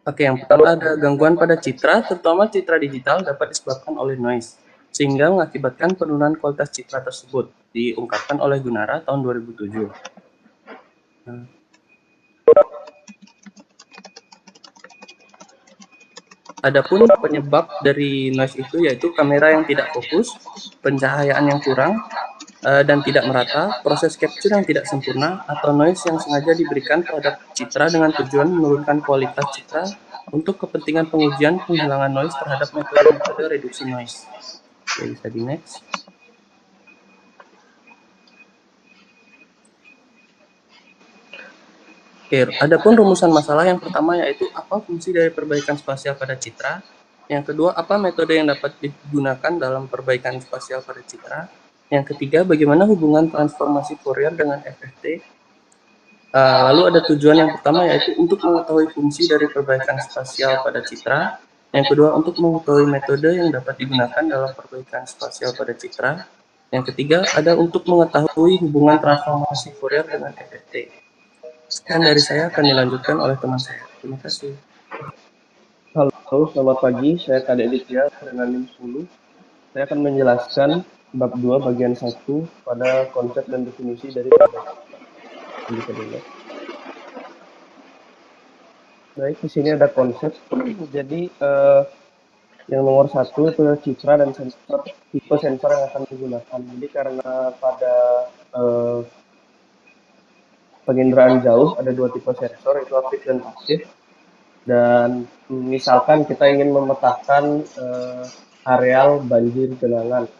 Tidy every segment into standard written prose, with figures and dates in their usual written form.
Oke, yang pertama ada gangguan pada citra, terutama citra digital dapat disebabkan oleh noise, sehingga mengakibatkan penurunan kualitas citra tersebut, diungkapkan oleh Gunara tahun 2007. Nah, adapun penyebab dari noise itu yaitu kamera yang tidak fokus, pencahayaan yang kurang, dan tidak merata, proses capture yang tidak sempurna, atau noise yang sengaja diberikan terhadap citra dengan tujuan menurunkan kualitas citra untuk kepentingan pengujian penghilangan noise terhadap metode-metode reduksi noise. Oke, bisa di next. Oke, adapun rumusan masalah yang pertama yaitu apa fungsi dari perbaikan spasial pada citra. Yang kedua, apa metode yang dapat digunakan dalam perbaikan spasial pada citra. Yang ketiga, bagaimana hubungan transformasi Fourier dengan FFT. Lalu ada tujuan yang pertama yaitu untuk mengetahui fungsi dari perbaikan spasial pada citra. Yang kedua, untuk mengetahui metode yang dapat digunakan dalam perbaikan spasial pada citra. Yang ketiga, ada untuk mengetahui hubungan transformasi Fourier dengan FFT. Sekian dari saya, akan dilanjutkan oleh teman saya. Terima kasih. Halo, selamat pagi. Saya Kadek Ditya dengan NIM 10. Saya akan menjelaskan bab 2 bagian 1 pada konsep dan definisi dari perbaikan. Bisa dilihat. Baik, di sini ada konsep. Jadi yang nomor 1 itu citra dan sensor, tipe sensor yang akan digunakan. Jadi karena pada eh, penginderaan jauh ada dua tipe sensor, itu aktif dan pasif. Dan misalkan kita ingin memetakan areal banjir genangan.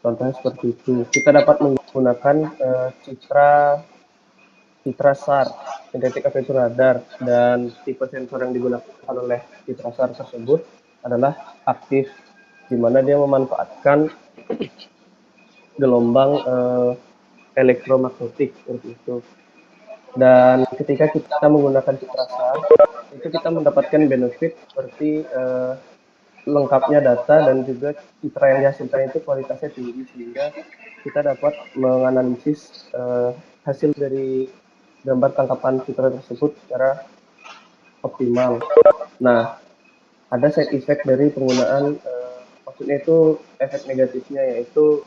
Contohnya seperti itu. Kita dapat menggunakan citra SAR, sintetik aperture radar, dan tipe sensor yang digunakan oleh citra SAR tersebut adalah aktif, di mana dia memanfaatkan gelombang elektromagnetik seperti itu. Dan ketika kita menggunakan citra SAR, itu kita mendapatkan benefit seperti lengkapnya data dan juga citra yang dihasilkan itu kualitasnya tinggi, sehingga kita dapat menganalisis hasil dari gambar tangkapan citra tersebut secara optimal. Nah, ada side effect dari penggunaan maksudnya itu efek negatifnya, yaitu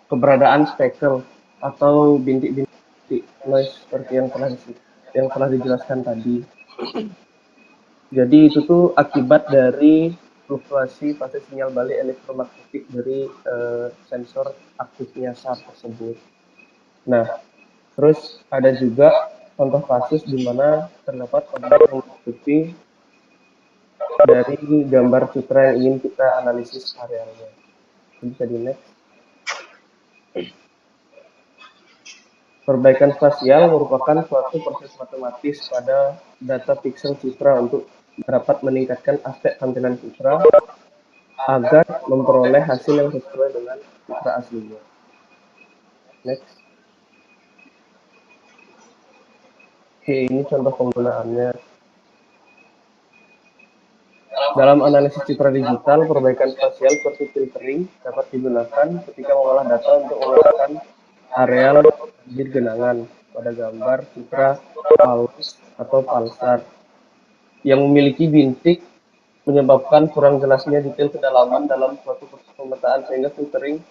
keberadaan speckle atau bintik-bintik noise seperti yang telah dijelaskan tadi. Jadi itu tuh akibat dari fluktuasi fase sinyal balik elektromagnetik dari sensor aktifnya SAR tersebut. Nah, terus ada juga contoh kasus di mana terdapat objek yang menutupi dari gambar citra yang ingin kita analisis arealnya. Bisa di next. Perbaikan spasial merupakan suatu proses matematis pada data pixel citra untuk dapat meningkatkan aspek tampilan citra agar memperoleh hasil yang sesuai dengan citra aslinya. Next. Oke, ini contoh penggunaannya. Dalam analisis citra digital, perbaikan spasial seperti filtering dapat digunakan ketika mengolah data untuk memetakan areal banjir genangan pada gambar citra paus atau pulsar yang memiliki bintik, menyebabkan kurang jelasnya detail kedalaman dalam suatu proses pemetaan, sehingga filtering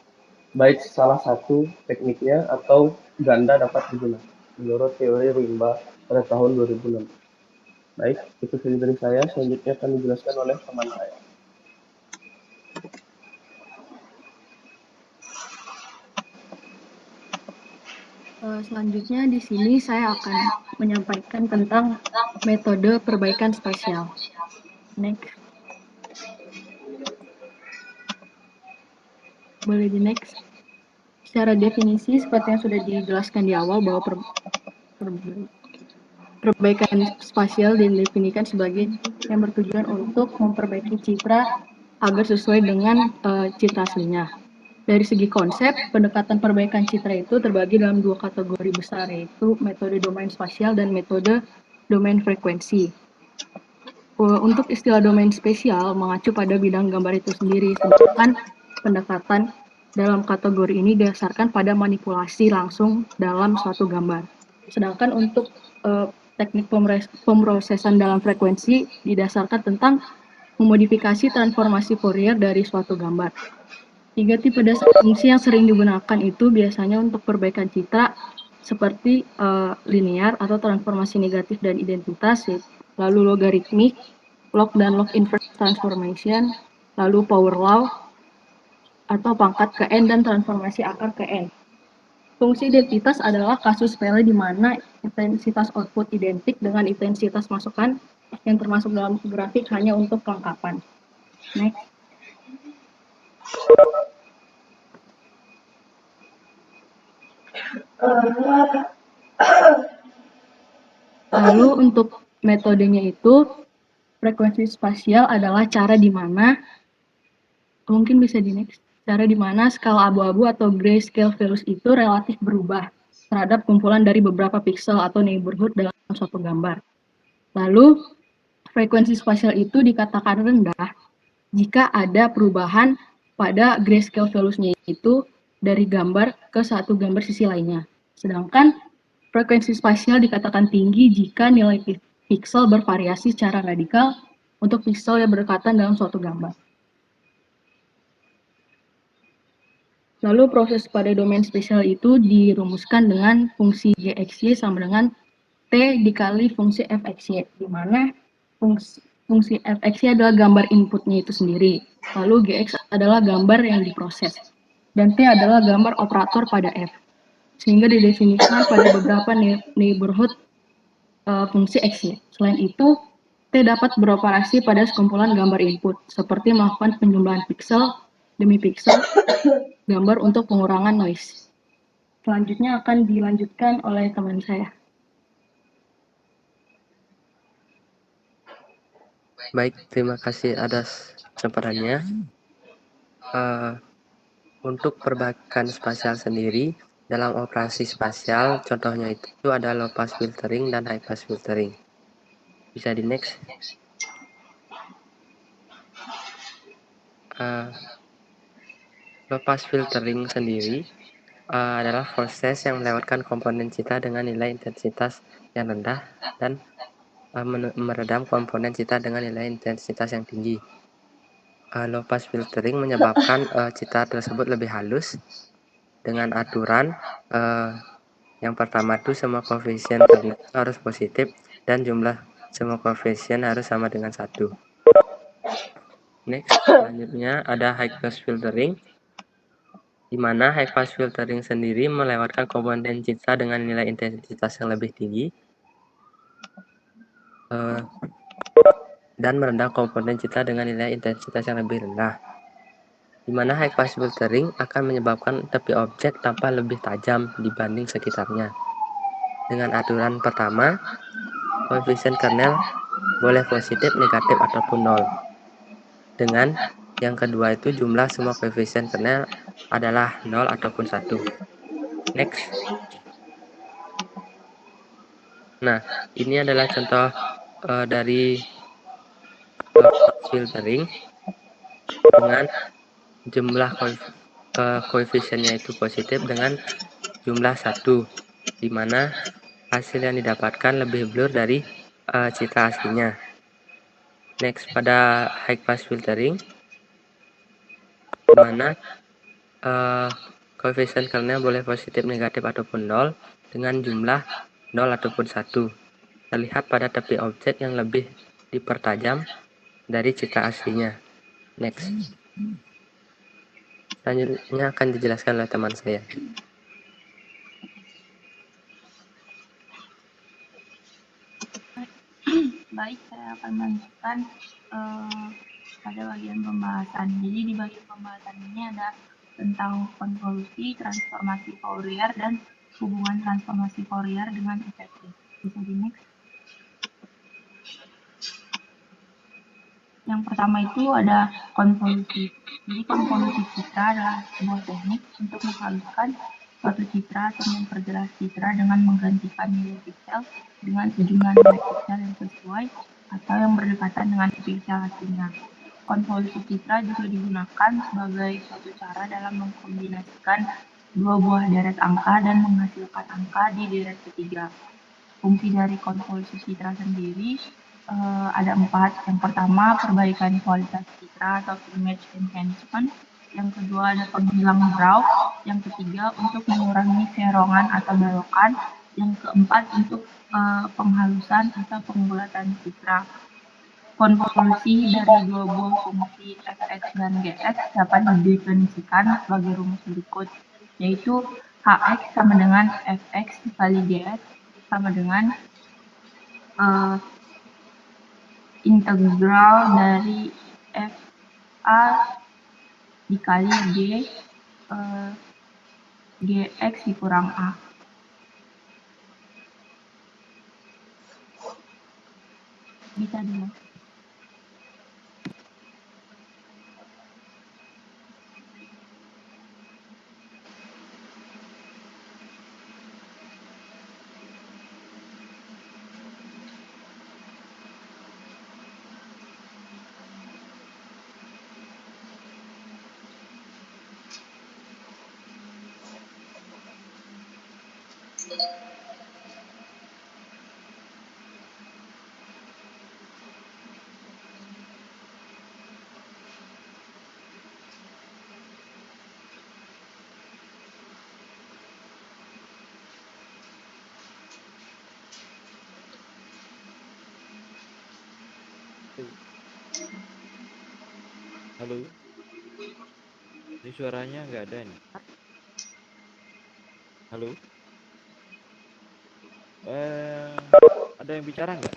baik salah satu tekniknya atau ganda dapat digunakan menurut teori rimba pada tahun 2006. Baik, itu saja dari saya. Selanjutnya akan dijelaskan oleh teman saya. Selanjutnya di sini saya akan menyampaikan tentang metode perbaikan spasial. Next. Boleh di next. Secara definisi seperti yang sudah dijelaskan di awal bahwa perbaikan spasial didefinisikan sebagai yang bertujuan untuk memperbaiki citra agar sesuai dengan citra aslinya. Dari segi konsep, pendekatan perbaikan citra itu terbagi dalam dua kategori besar, yaitu metode domain spasial dan metode domain frekuensi. Untuk istilah domain spasial mengacu pada bidang gambar itu sendiri, sedangkan pendekatan dalam kategori ini didasarkan pada manipulasi langsung dalam suatu gambar. Sedangkan untuk teknik pemrosesan dalam frekuensi didasarkan tentang memodifikasi transformasi Fourier dari suatu gambar. 3 tipe dasar fungsi yang sering digunakan itu biasanya untuk perbaikan citra seperti linear atau transformasi negatif dan identitas, lalu logaritmik, log dan log inverse transformation, lalu power law atau pangkat ke n dan transformasi akar ke n. Fungsi identitas adalah kasus sepele di mana intensitas output identik dengan intensitas masukan yang termasuk dalam grafik hanya untuk kelengkapan. Next. Lalu untuk metodenya itu, frekuensi spasial adalah cara di mana, mungkin bisa di next, cara di mana skala abu-abu atau grayscale values itu relatif berubah terhadap kumpulan dari beberapa pixel atau neighborhood dalam suatu gambar. Lalu, frekuensi spasial itu dikatakan rendah jika ada perubahan pada grayscale values-nya itu dari gambar ke satu gambar sisi lainnya. Sedangkan frekuensi spasial dikatakan tinggi jika nilai pixel bervariasi secara radikal untuk pixel yang berdekatan dalam suatu gambar. Lalu proses pada domain spesial itu dirumuskan dengan fungsi Gxy sama dengan T dikali fungsi Fxy, di mana fungsi Fxy adalah gambar inputnya itu sendiri. Lalu Gx adalah gambar yang diproses. Dan T adalah gambar operator pada F. Sehingga didefinisikan pada beberapa neighborhood fungsi Xy. Selain itu, T dapat beroperasi pada sekumpulan gambar input, seperti melakukan penjumlahan pixel demi pixel gambar untuk pengurangan noise. Selanjutnya akan dilanjutkan oleh teman saya. Baik, terima kasih atas kesempatannya. Untuk perbaikan spasial sendiri, dalam operasi spasial, contohnya itu ada low pass filtering dan high pass filtering. Bisa di next. Low pass filtering sendiri adalah proses yang melewatkan komponen citra dengan nilai intensitas yang rendah dan meredam komponen citra dengan nilai intensitas yang tinggi. Low pass filtering menyebabkan citra tersebut lebih halus dengan aturan yang pertama itu semua koefisien harus positif dan jumlah semua koefisien harus sama dengan 1. Next, selanjutnya ada high pass filtering, di mana high pass filtering sendiri melewatkan komponen citra dengan nilai intensitas yang lebih tinggi dan merendah komponen citra dengan nilai intensitas yang lebih rendah, di mana high pass filtering akan menyebabkan tepi objek tampak lebih tajam dibanding sekitarnya. Dengan aturan pertama, koefisien kernel boleh positif, negatif, ataupun 0. Dengan yang kedua itu jumlah semua koefisien kernel adalah 0 ataupun 1. Next. Nah, ini adalah contoh dari filtering dengan jumlah koefisiennya itu positif dengan jumlah 1, di mana hasil yang didapatkan lebih blur dari citra aslinya. Next, pada high pass filtering, di mana koefisien kernel boleh positif, negatif, ataupun 0 dengan jumlah 0 ataupun 1. Terlihat pada tepi objek yang lebih dipertajam dari citra aslinya. Next. Selanjutnya akan dijelaskan oleh teman saya. Baik, saya akan melanjutkan pada bagian pembahasan. Jadi di bagian pembahasan ini ada tentang konvolusi, transformasi Fourier, dan hubungan transformasi Fourier dengan efektif. Bisa di next. Yang pertama itu ada konvolusi. Jadi konvolusi citra adalah sebuah teknik untuk menghaluskan suatu citra atau memperjelas citra dengan menggantikan nilai pixel dengan sejumlah nilai pixel yang sesuai atau yang berdekatan dengan pixel aslinya. Konvolusi citra juga digunakan sebagai suatu cara dalam mengkombinasikan dua buah deret angka dan menghasilkan angka di deret ketiga. fungsi dari konvolusi citra sendiri ada 4. Yang pertama, perbaikan kualitas citra atau image enhancement. Yang kedua, ada penghilang draw. Yang ketiga, untuk mengurangi serongan atau belokan. Yang keempat, untuk penghalusan atau penggulatan citra. Konvolusi dari dua buah fungsi fx dan gx dapat didefinisikan sebagai rumus berikut, yaitu hx sama dengan fx dikali gx sama dengan integral dari fa dikali gx dikurang a. Bisa dulu. Halo, ini suaranya nggak ada nih. Halo, ada yang bicara nggak?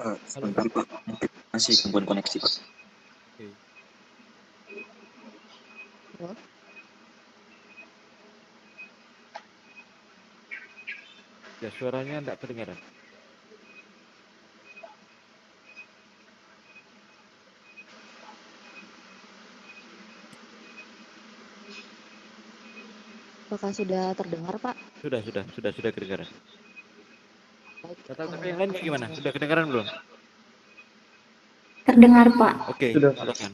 Halo. Sebentar Pak, mungkin masih gangguan koneksi Pak. Oke. Halo? Ya, suaranya nggak kedengaran. Apakah sudah terdengar, Pak? Sudah kedengaran. Baik, Tapi yang lain bagaimana? Sudah kedengaran belum? terdengar, Pak. Oke, Sudah. silakan.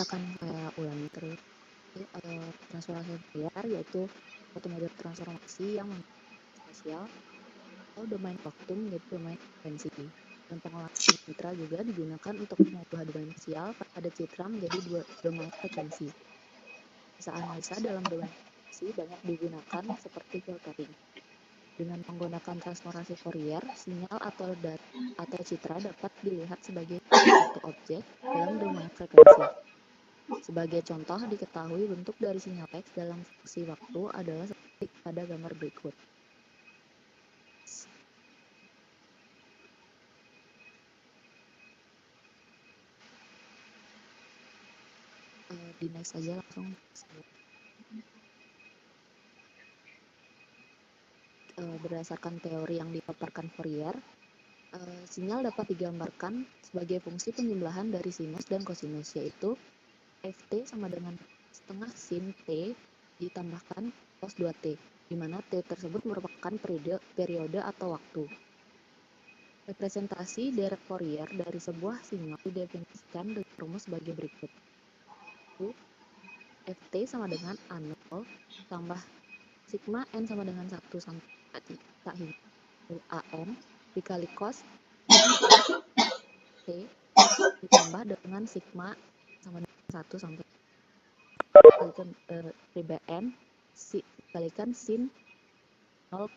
Akan saya ulangi terus. Transformasi Fourier yaitu suatu model transformasi yang spasial atau domain waktu menjadi domain frekuensi. Dan pengolahan citra juga digunakan untuk mengubah domain spasial pada citra menjadi dua domain frekuensi. Bisa analisa dalam domain frekuensi banyak digunakan seperti filtering. Dengan menggunakan transformasi Fourier, sinyal atau citra dapat dilihat sebagai satu objek dalam domain frekuensi. Sebagai contoh, diketahui bentuk dari sinyal X dalam fungsi waktu adalah seperti pada gambar berikut. Di next saja langsung. Berdasarkan teori yang dipaparkan Fourier, sinyal dapat digambarkan sebagai fungsi penjumlahan dari sinus dan kosinus, yaitu Ft sama dengan setengah sin T ditambahkan cos 2T, di mana T tersebut merupakan periode atau waktu. Representasi direct Fourier dari sebuah sinyal didefinisikan dengan rumus sebagai berikut. Ft sama dengan A0 tambah sigma n sama dengan 1 sampai tak hingga An dikali cos T ditambah dengan sigma sama dengan 1 sampai dikalikan Bn dikalikan sin 0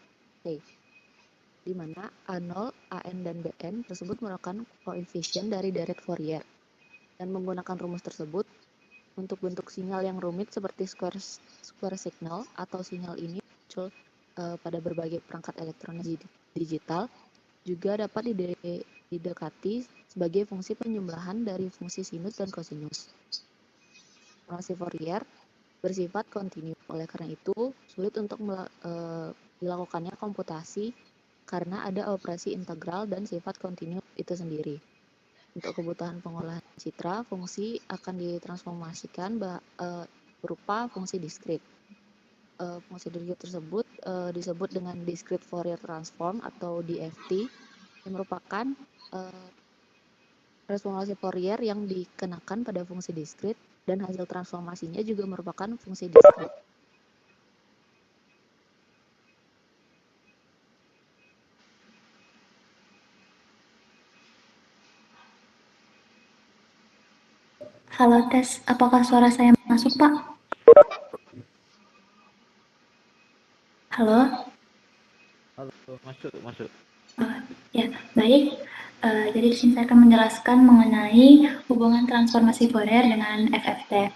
T, di mana A0, An, dan Bn tersebut merupakan koefisien dari direct Fourier. Dan menggunakan rumus tersebut, untuk bentuk sinyal yang rumit seperti square signal atau sinyal ini muncul pada berbagai perangkat elektronik digital juga dapat didekati sebagai fungsi penjumlahan dari fungsi sinus dan kosinus. Transformasi Fourier bersifat kontinu, oleh karena itu sulit untuk dilakukannya komputasi karena ada operasi integral dan sifat kontinu itu sendiri. Untuk kebutuhan pengolahan citra, fungsi akan ditransformasikan berupa fungsi diskrit. Fungsi diskrit tersebut disebut dengan discrete Fourier transform atau DFT, yang merupakan transformasi Fourier yang dikenakan pada fungsi diskrit dan hasil transformasinya juga merupakan fungsi diskrit. Halo tes, apakah suara saya masuk Pak? Halo? Halo, masuk. Ya, baik. Jadi di sini saya akan menjelaskan mengenai hubungan transformasi Fourier dengan FFT.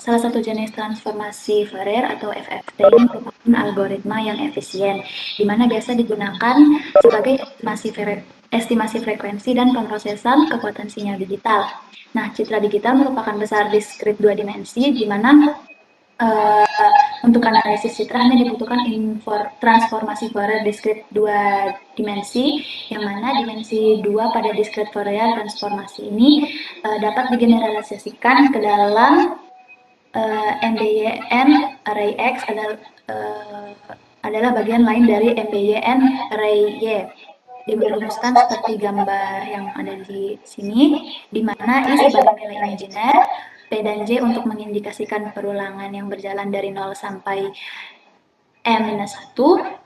Salah satu jenis transformasi Fourier atau FFT ini merupakan algoritma yang efisien, di mana biasa digunakan sebagai estimasi frekuensi dan pemrosesan kekuatan sinyal digital. Nah, citra digital merupakan besar diskrit 2 dimensi, di mana untuk analisis citra hanya dibutuhkan transformasi Fourier diskrit 2 dimensi, yang mana dimensi 2 pada diskrit Fourier transformasi ini dapat digeneralisasikan ke dalam MBYN array X adalah bagian lain dari MBYN array Y. Dirumuskan seperti gambar yang ada di sini, di mana I sebagai nilai imajiner, P dan J untuk mengindikasikan perulangan yang berjalan dari 0 sampai M-1,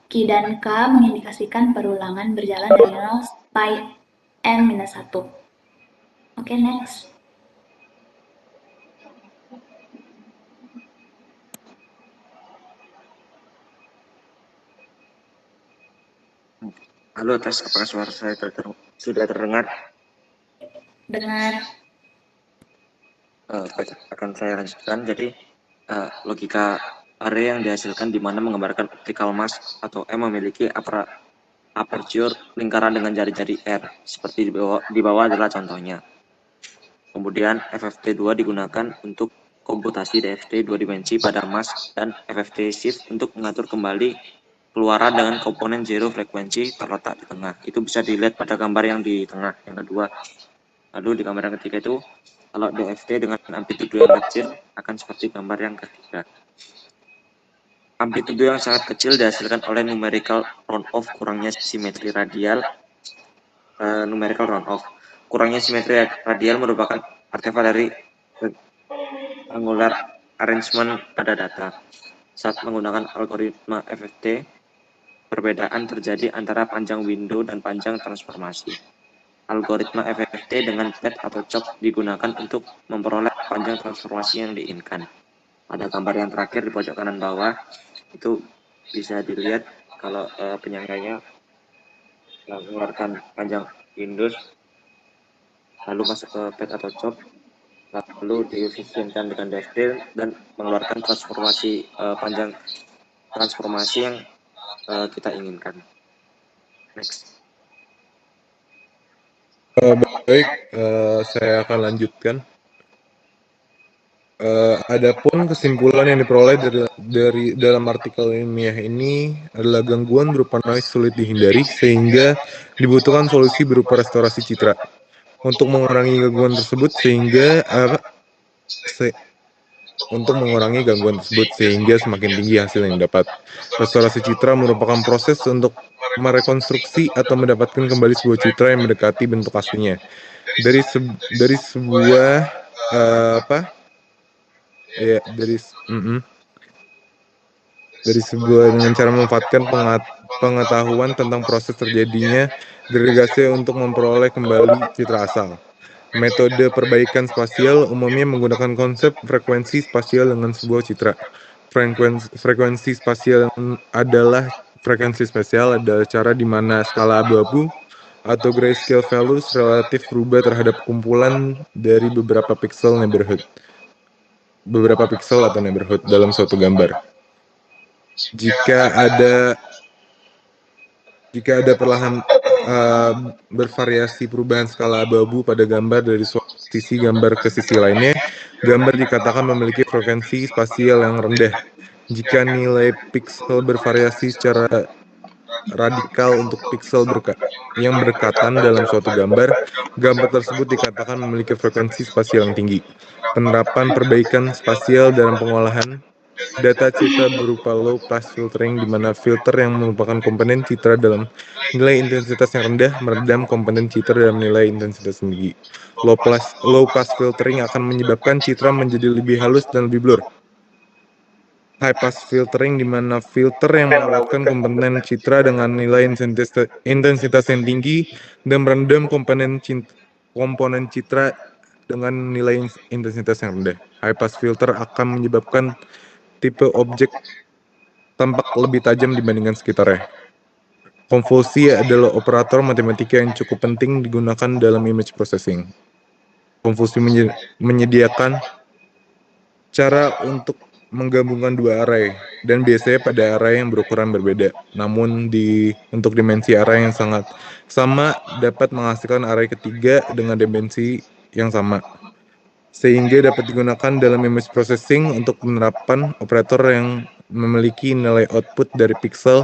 Q dan K mengindikasikan perulangan berjalan dari 0 sampai N-1. Oke, next. Halo tes, apakah suara saya sudah terdengar? Dengar. Baik, akan saya lanjutkan. Jadi logika array yang dihasilkan di mana menggambarkan optical mask atau M memiliki aperture lingkaran dengan jari-jari R, seperti di bawah adalah contohnya. Kemudian FFT2 digunakan untuk komputasi DFT 2 dimensi pada mask, dan FFT shift untuk mengatur kembali keluaran dengan komponen zero frekuensi terletak di tengah. Itu bisa dilihat pada gambar yang di tengah, yang kedua. Lalu di gambar yang ketiga itu, kalau DFT dengan amplitudo yang kecil akan seperti gambar yang ketiga. Amplitudo yang sangat kecil dihasilkan oleh numerical round-off, kurangnya simetri radial. Kurangnya simetri radial merupakan artefak dari angular arrangement pada data. Saat menggunakan algoritma FFT, perbedaan terjadi antara panjang window dan panjang transformasi. Algoritma FFT dengan pad atau chop digunakan untuk memperoleh panjang transformasi yang diinginkan. Pada gambar yang terakhir di pojok kanan bawah, itu bisa dilihat kalau penyangganya mengeluarkan panjang Windows, lalu masuk ke pad atau chop, lalu diefisienkan dengan DFT dan mengeluarkan transformasi panjang transformasi yang kita inginkan. Next. Baik, saya akan lanjutkan. Adapun kesimpulan yang diperoleh dari dalam artikel ilmiah ini adalah gangguan berupa noise sulit dihindari, sehingga dibutuhkan solusi berupa restorasi citra. Untuk mengurangi gangguan tersebut sehingga semakin tinggi hasil yang didapat. Restorasi citra merupakan proses untuk merekonstruksi atau mendapatkan kembali sebuah citra yang mendekati bentuk aslinya dari sebuah dengan cara memanfaatkan pengetahuan tentang proses terjadinya degradasi untuk memperoleh kembali citra asal. Metode perbaikan spasial umumnya menggunakan konsep frekuensi spasial dengan sebuah citra. Frekuensi spasial adalah cara di mana skala abu-abu atau grayscale values relatif berubah terhadap kumpulan dari beberapa pixel atau neighborhood dalam suatu gambar. Jika ada perlahan bervariasi perubahan skala abu-abu pada gambar dari sisi gambar ke sisi lainnya, gambar dikatakan memiliki frekuensi spasial yang rendah. Jika nilai pixel bervariasi secara radikal untuk pixel yang berdekatan dalam suatu gambar tersebut dikatakan memiliki frekuensi spasial yang tinggi. Penerapan perbaikan spasial dalam pengolahan data citra berupa low pass filtering, di mana filter yang merupakan komponen citra dalam nilai intensitas yang rendah meredam komponen citra dalam nilai intensitas tinggi. low pass filtering akan menyebabkan citra menjadi lebih halus dan lebih blur. High pass filtering di mana filter yang melewatkan komponen citra dengan nilai intensitas yang tinggi dan merendam komponen citra dengan nilai intensitas yang rendah. High pass filter akan menyebabkan tipe objek tampak lebih tajam dibandingkan sekitarnya. Konvolusi adalah operator matematika yang cukup penting digunakan dalam image processing. Konvolusi menyediakan cara untuk menggabungkan dua array, dan biasanya pada array yang berukuran berbeda. Namun untuk dimensi array yang sangat sama dapat menghasilkan array ketiga dengan dimensi yang sama, sehingga dapat digunakan dalam image processing untuk penerapan operator yang memiliki nilai output dari pixel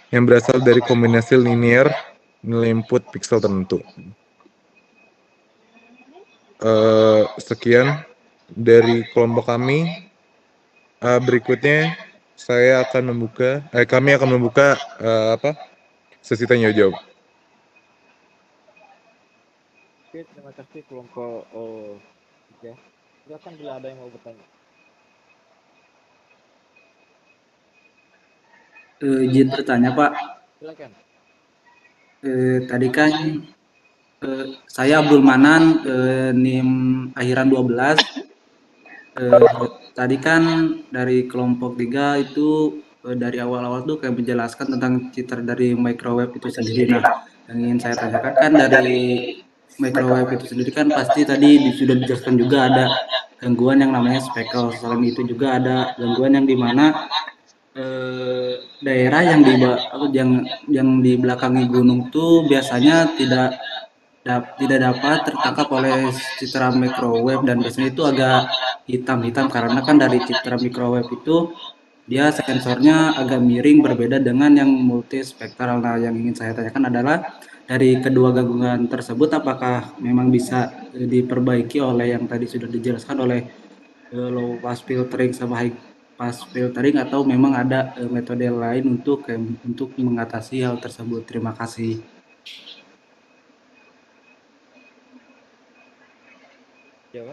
yang berasal dari kombinasi linear nilai input pixel tertentu. Sekian dari kelompok kami. Berikutnya kami akan membuka sesi tanya jawab. Oke, terima kasih kelompok 3. Silakan bila ada yang mau bertanya. Izin bertanya Pak. Silakan. Tadi kan saya Abdul Manan, NIM akhiran 12. Tadi kan dari kelompok 3 itu dari awal-awal tuh kayak menjelaskan tentang citra dari microwave itu sendiri. Nah, yang ingin saya tanyakan kan dari microwave itu sendiri kan pasti tadi sudah dijelaskan juga ada gangguan yang namanya speckle. Selain itu juga ada gangguan yang dimana daerah yang di belakangi gunung tuh biasanya tidak dapat tertangkap oleh citra microwave, dan biasanya itu agak hitam-hitam karena kan dari citra microwave itu dia sensornya agak miring, berbeda dengan yang multispektral. Nah, yang ingin saya tanyakan adalah dari kedua gangguan tersebut apakah memang bisa diperbaiki oleh yang tadi sudah dijelaskan oleh low pass filtering sama high pass filtering, atau memang ada metode lain untuk mengatasi hal tersebut. Terima kasih. Jawab.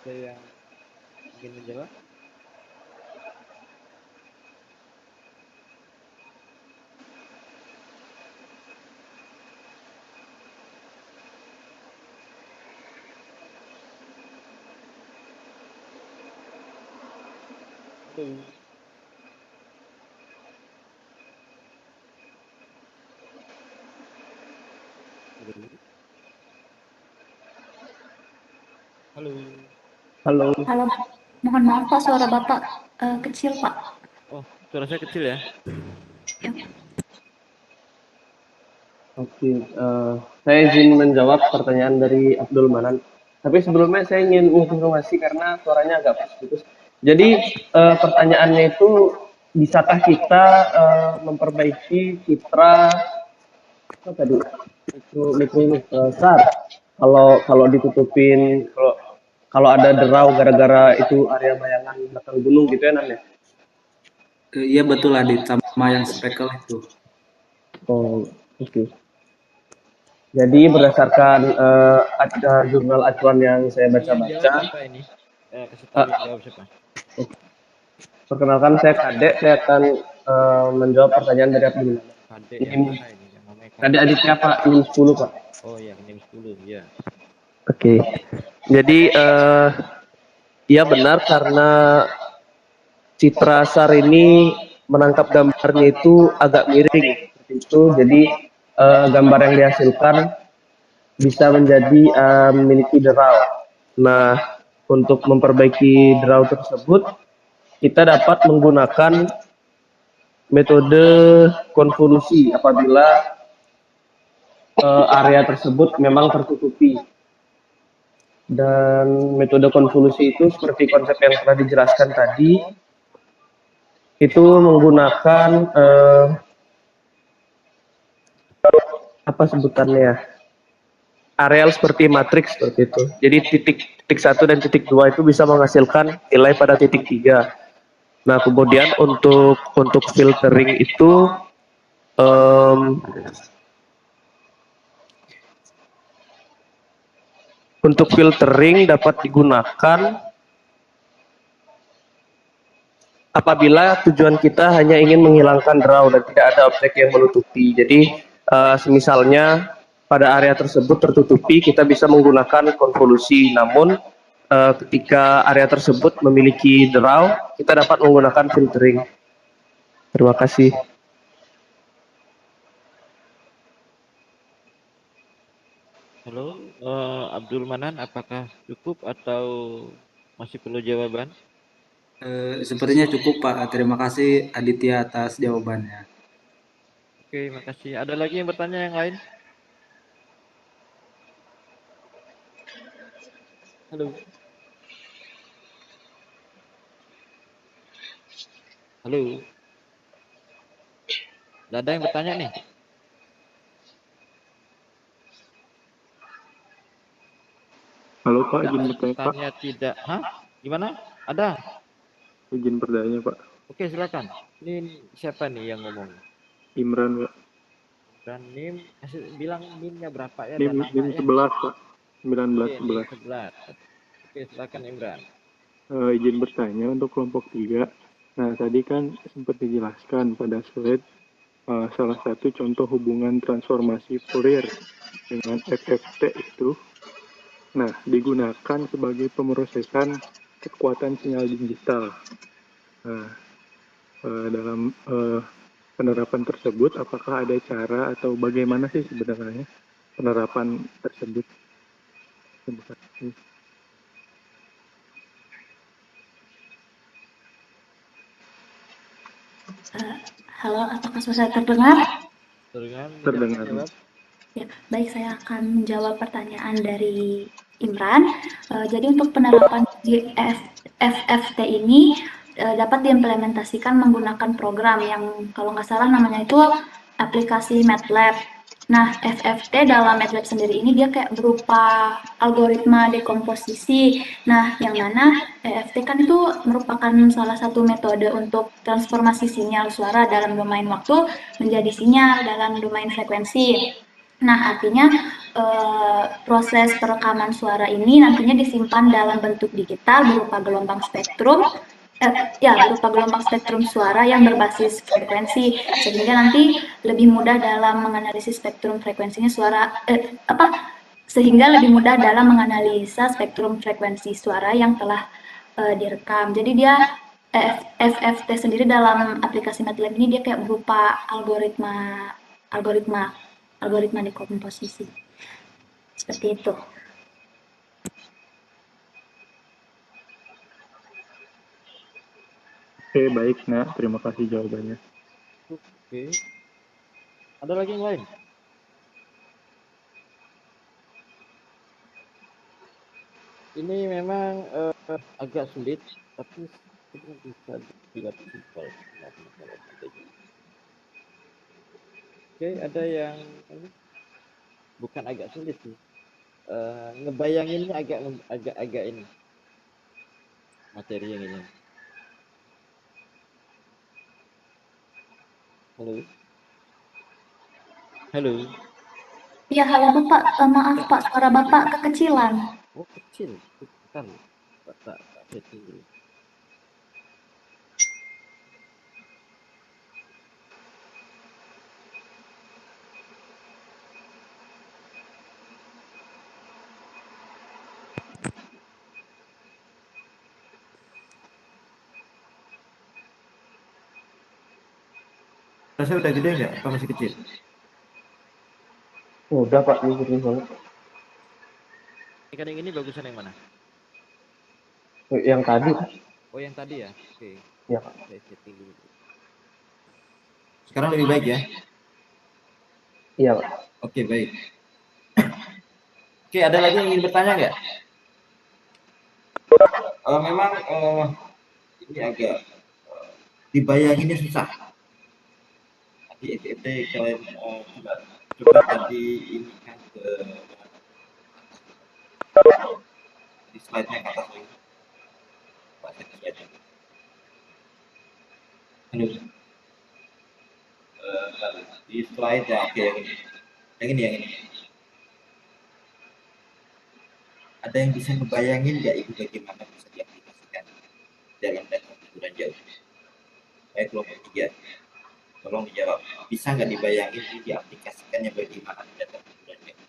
Ada yang ingin menjawab? Halo. Halo. Halo. Halo, mohon maaf Pak, suara Bapak kecil Pak. Oh, suara saya kecil ya? Ya. Oke, saya izin menjawab pertanyaan dari Abdul Manan. Tapi sebelumnya saya ingin mengonfirmasi karena suaranya agak putus-putus. Jadi pertanyaannya itu, bisakah kita memperbaiki citra apa tadi mikro ini SAR kalau ditutupin, kalau ada derau gara-gara itu area bayangan belakang gunung gitu ya Nan ya? Iya betul Adit, sama yang speckle itu. Oh, oke. Jadi berdasarkan jurnal acuan yang saya baca-baca. Siapa ini? Kasih tahu jawab siapa? Perkenalkan, saya Kadek. Saya akan menjawab pertanyaan dari Abdul. Kadek yang mana ini? Yang namanya Kadek Aditya Pak, NIM 10 Pak. Oh iya, NIM 10 ya. Oke. Jadi iya benar, karena citra SAR ini menangkap gambarnya itu agak miring seperti itu. Jadi gambar yang dihasilkan bisa menjadi memiliki derau. Nah, untuk memperbaiki derau tersebut, kita dapat menggunakan metode konvolusi apabila area tersebut memang tertutupi. Dan metode konvolusi itu seperti konsep yang telah dijelaskan tadi, itu menggunakan apa sebutannya ya? areal seperti matriks seperti itu. Jadi titik 1 dan titik 2 itu bisa menghasilkan nilai pada titik 3. Nah, kemudian untuk filtering itu em, untuk filtering dapat digunakan apabila tujuan kita hanya ingin menghilangkan draw dan tidak ada objek yang menutupi. Jadi semisalnya pada area tersebut tertutupi, kita bisa menggunakan konvolusi. Namun ketika area tersebut memiliki draw, kita dapat menggunakan filtering. Terima kasih. Halo, Abdul Manan, apakah cukup atau masih perlu jawaban? Sepertinya cukup Pak. Terima kasih Aditya atas jawabannya. Oke, makasih. Ada lagi yang bertanya yang lain? Halo. Halo. Nggak ada yang bertanya nih? Halo Pak, Tidak, izin bertanya Pak. bertanya tidak. Hah? Gimana? Ada? Izin bertanya Pak. Oke, silakan. Ini siapa nih yang ngomong? Imran Pak. Dan NIM, bilang NIM-nya berapa ya dan NIM, nama NIM ya? 11 Pak. 19 Oke, NIM 11. 11. Oke, silakan Imran. Izin bertanya untuk kelompok 3. Nah, tadi kan sempat dijelaskan pada slide salah satu contoh hubungan transformasi Fourier dengan FFT itu, nah, digunakan sebagai pemrosesan kekuatan sinyal digital. Nah, dalam penerapan tersebut, apakah ada cara atau bagaimana sih sebenarnya penerapan tersebut? Terima kasih. Halo, apakah suara saya terdengar? Terdengar. Ya, baik, saya akan menjawab pertanyaan dari Imran. Jadi untuk penerapan FFT ini dapat diimplementasikan menggunakan program yang kalau nggak salah namanya itu aplikasi MATLAB. Nah, FFT dalam MATLAB sendiri ini dia kayak berupa algoritma dekomposisi. Nah, yang mana EFT kan itu merupakan salah satu metode untuk transformasi sinyal suara dalam domain waktu menjadi sinyal dalam domain frekuensi. Nah, artinya proses perekaman suara ini nantinya disimpan dalam bentuk digital berupa gelombang spektrum, berupa gelombang spektrum suara yang berbasis frekuensi, sehingga nanti lebih mudah dalam menganalisis spektrum frekuensinya sehingga lebih mudah dalam menganalisa spektrum frekuensi suara yang telah direkam. Jadi dia FFT sendiri dalam aplikasi MATLAB ini dia kayak berupa algoritma dekomposisi. Seperti itu. Oke, baik Nak. Terima kasih jawabannya. Oke. Ada lagi yang lain? Ini memang agak sulit, tapi bisa dibuat simpel. Oke, ada yang bukan agak sulit sih. Ngebayanginnya agak ini materi yang ini. Halo. Halo. Ya, halo Bapak. Maaf Pak, suara Bapak kekecilan. Oh, kecil. Bentar. Tak setting dulu. Saya udah gede nggak? Apa masih kecil? Udah Pak, ini gede banget. Ikan yang ini bagusan yang mana? Yang tadi. Oh, yang tadi ya? Oke. Ya Pak. Saya setting dulu. Sekarang lebih baik ya? Iya Pak. Oke, baik. Oke, ada lagi yang ingin bertanya nggak? Memang ini agak dibayanginnya susah. Nanti FFT kalian coba tadi ini kan ke Di slide-nya ke atas lagi. Di slide ya, oke, yang ini. Ada yang bisa ngebayangin nggak itu bagaimana bisa diaplikasikan dalam data ukuran jauh? Baik, kelompok 3, tolong dijawab. Bisa nggak dibayangin ini diaplikasikannya bagaimana di data ukuran jauh?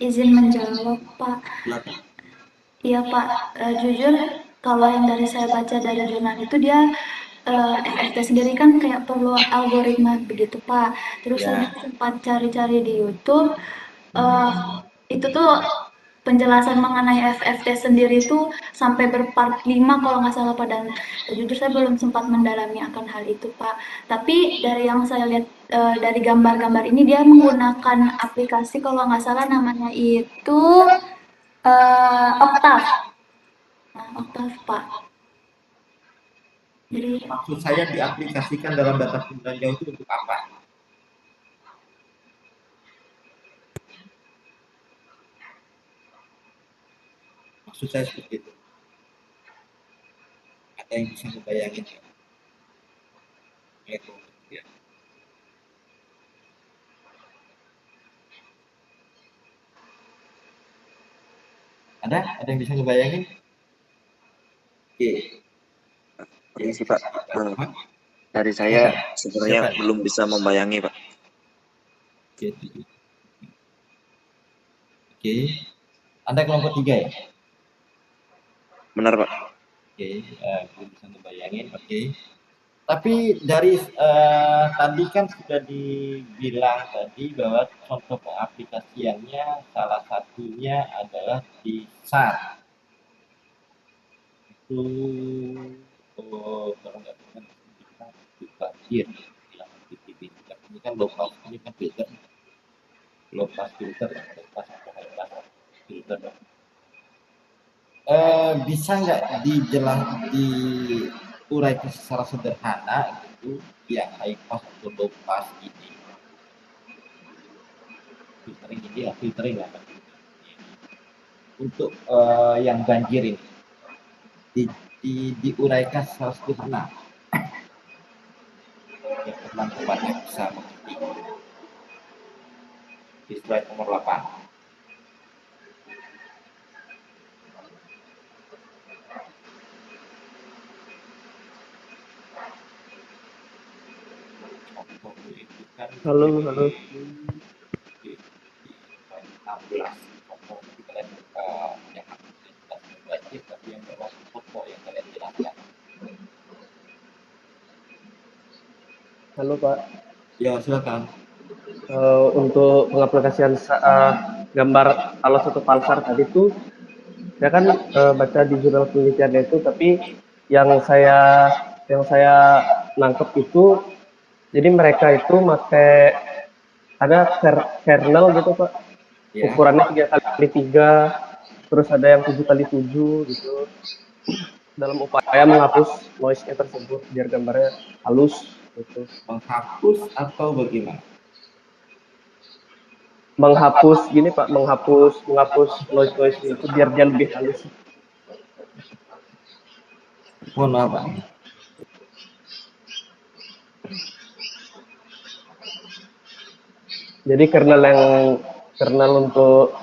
Izin menjawab, Pak. Silakan. Iya, Pak. Jujur, kalau yang dari saya baca dari jurnal itu dia FFT sendiri kan kayak perlu algoritma begitu, Pak. Terus saya sempat cari-cari di YouTube, itu tuh penjelasan mengenai FFT sendiri itu sampai berpart 5 kalau nggak salah, Pak. Dan jujur saya belum sempat mendalami akan hal itu, Pak. Tapi dari yang saya lihat dari gambar-gambar ini dia menggunakan aplikasi kalau nggak salah namanya itu Octave. Nah, Octave, Pak. Jadi Maksud saya diaplikasikan dalam data ukuran jauh itu untuk apa? Maksud saya seperti itu. Ada yang bisa membayangin ya? Ada yang bisa ngebayangin? Oke. Ini sih Pak, dari saya sebenarnya belum bisa membayangi Pak. Oke. Anda kelompok 3 ya? Benar Pak. Oke, belum bisa membayangin. Oke. Tapi dari tadi kan sudah dibilang tadi bahwa contoh pengaplikasiannya salah satunya adalah di SAR. Itu kalau nggak salah di banjir, ini kan low pass, ini kan filter, low pass filter, low pass atau high pass filter. Bisa nggak diuraikan secara sederhana gitu yang high pass atau low pass ini? Filtering ya. Untuk yang banjir ini diuraikan secara sederhana yang teman-teman bisa mengerti. Di slide nomor 8. Halo. 16 kita lihat yang banjir tapi yang bawah foto yang kalian jelaskan. Halo, Pak. Ya, silakan. Untuk pengaplikasian gambar alas atau pulsar tadi tuh saya kan baca di jurnal penelitiannya itu, tapi yang saya nangkep itu jadi mereka itu pakai ada kernel gitu Pak, ukurannya 3x3, terus ada yang 7x7 gitu, dalam upaya menghapus noise-nya tersebut biar gambarnya halus gitu. Menghapus atau bagaimana? Menghapus gini Pak, menghapus noise itu biar dia lebih halus. Mohon maaf Pak. Jadi kernel untuk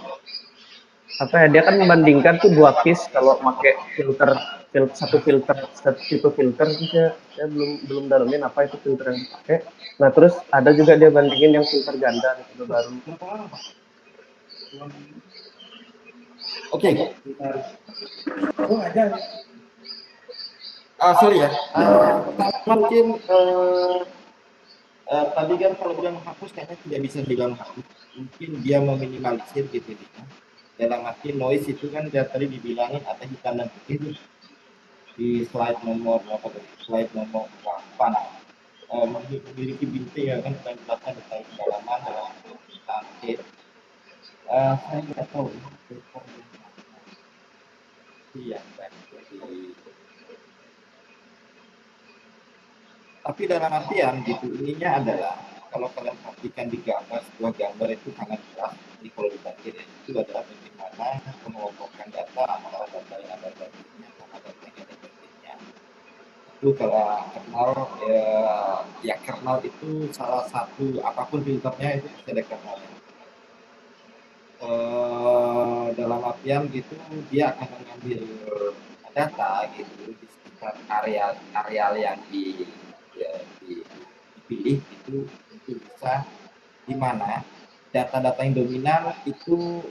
apa ya, dia kan membandingkan tuh 2 case kalau pakai satu tipe filter itu saya belum dalamin apa itu filter yang dipakai. Nah terus ada juga dia bandingin yang filter ganda itu baru. Oke. Sorry ya. Mungkin tadi kan kalau bilang menghapus kayaknya tidak bisa bilang menghapus. Mungkin dia meminimalisir gitu ya. Dalam arti noise itu kan tadi dibilangin ada hitam dan putih di slide nomor 8. Memiliki bintik ya kan kita jelaskan tentang kedalaman dalam lantai. Saya nggak tahu iya kan. Tapi dalam artian gitu ininya adalah kalau kalian perhatikan di gambar, sebuah gambar itu sangat jelas. Jadi kalau dibanjir itu adalah bagaimana mengelompokkan data antara data yang ada banjirnya sama data yang ada banjirnya. Itu kalau kernel ya kernel itu salah satu apapun filternya itu pasti ada kernelnya. Dalam artian gitu dia akan mengambil data gitu di sekitar areal yang dipilih itu untuk bisa di mana data-data yang dominan itu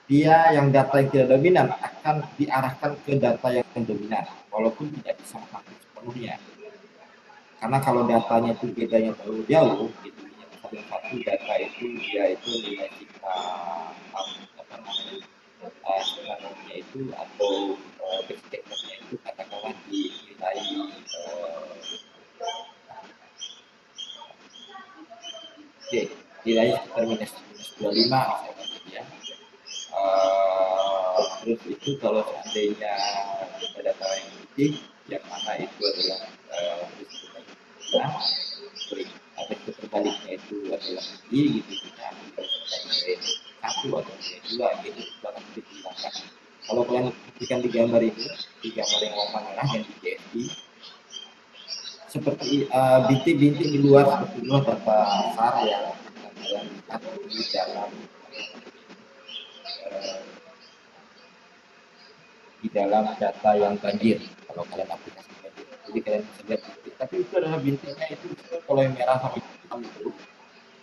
dia yang data yang tidak dominan akan diarahkan ke data yang dominan walaupun tidak bisa mengambil sepenuhnya. Karena kalau datanya itu bedanya terlalu jauh, gitu, satu data itu dia itu nilai kita apa namanya sebenarnya itu atau perspektifnya itu katakanlah di nilai nilai sekitar minus 25 misalkan ya. Terus itu kalau seandainya data yang putih yang mana itu adalah atau terbaliknya itu adalah putih gitu kita ambil nilai 1 atau nilai 2 gitu bahkan dihilangkan. Kalau kalian perhatikan di gambar ini, di gambar yang warna merah yang di JSP seperti bintik-bintik di luar seperti itu data SAR yang kalian lihat di dalam data yang banjir kalau kalian aplikasi banjir. Jadi kalian bisa lihat bintik. Tapi itu adalah bintiknya itu kalau yang merah sama hitam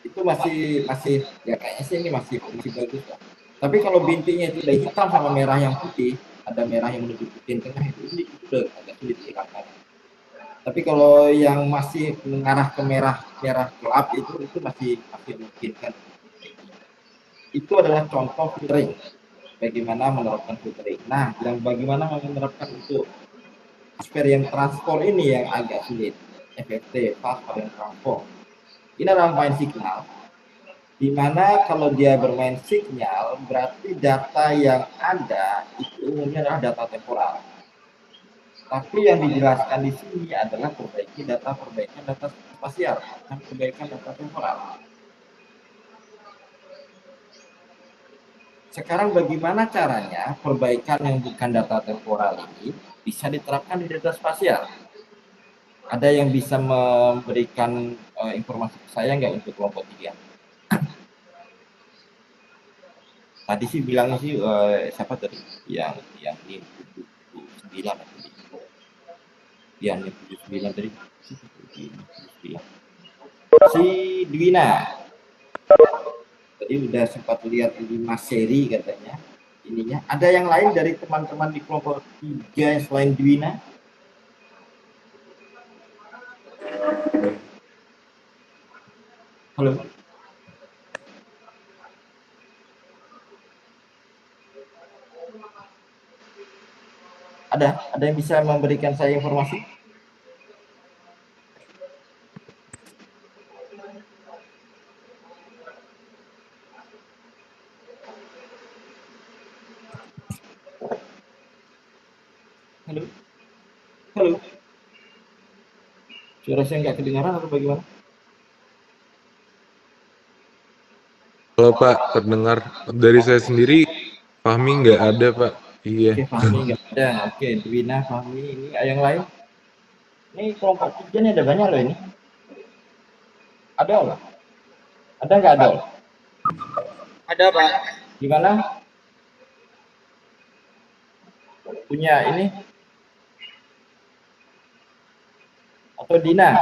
itu masih ya kayaknya sih ini masih bagus lah. Tapi kalau bintiknya itu udah hitam sama merah yang putih, ada merah yang menuju putih tengah itu udah agak sulit dihilangkan. Tapi kalau yang masih mengarah ke merah gelap itu masih mungkin kan. Itu adalah contoh filtering. Bagaimana menerapkan filtering. Nah, yang bagaimana menerapkan untuk variant transform ini yang agak sulit. FFT, fast variant transform. Ini adalah main signal. Di mana kalau dia bermain signal, berarti data yang ada itu umumnya adalah data temporal. Tapi yang dijelaskan di sini adalah perbaikan data spasial, dan perbaikan data temporal. Sekarang bagaimana caranya perbaikan yang bukan data temporal ini bisa diterapkan di data spasial? Ada yang bisa memberikan informasi ke saya nggak untuk kelompok 3? Tadi sih bilangnya sih siapa tadi yang ini 79 tadi. Yang 79 tadi. Si Dwina. Tadi udah sempat lihat 5 seri katanya. Ininya. Ada yang lain dari teman-teman di kelompok 3 selain Dwina? Halo. Ada yang bisa memberikan saya informasi? Halo. Suara saya nggak kedengaran atau bagaimana? Halo Pak, terdengar. Dari saya sendiri, Fahmi nggak ada Pak. Iya. Oke, Fahmi nggak ada. Oke, Dwina, Fahmi, ini yang lain? Ini kelompok 3 nih ada banyak loh ini. Ada loh? Ada nggak ada? Ada Pak. Gimana? Punya ini? Atau Dina?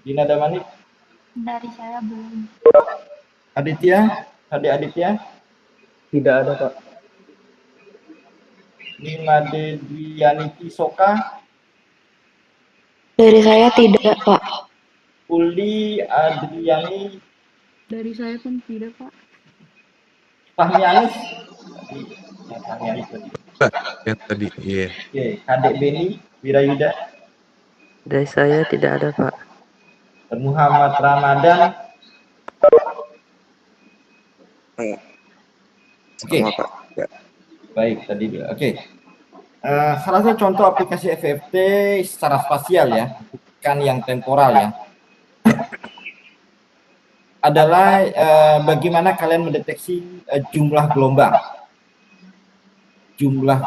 Dina Damani? Dari saya belum. Aditya? Aditya? Tidak ada Pak. Nima Dedwianiti Soka? Dari saya tidak, Pak. Uli Adriani? Dari saya pun tidak, Pak. Fahmi Anis? Fahmi Anis tadi. Yang tadi, iya. Oke, Kadek Beni Wirayuda? Dari saya tidak ada, Pak. Muhammad Ramadan? Oke. Baik, tadi oke. Salah satu contoh aplikasi FFT secara spasial ya, bukan yang temporal ya. adalah bagaimana kalian mendeteksi jumlah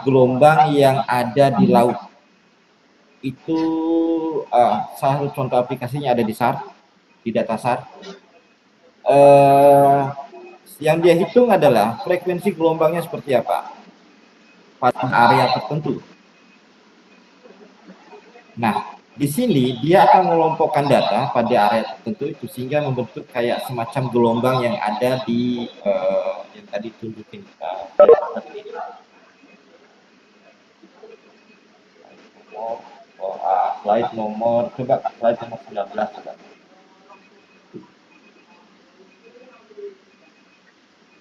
gelombang yang ada di laut. Itu salah satu contoh aplikasinya ada di SAR, di data SAR. Yang dia hitung adalah frekuensi gelombangnya seperti apa pada area tertentu. Nah, di sini dia akan mengelompokkan data pada area tertentu itu sehingga membentuk kayak semacam gelombang yang ada di yang tadi tunjukin slide nomor coba slide nomor 19 coba.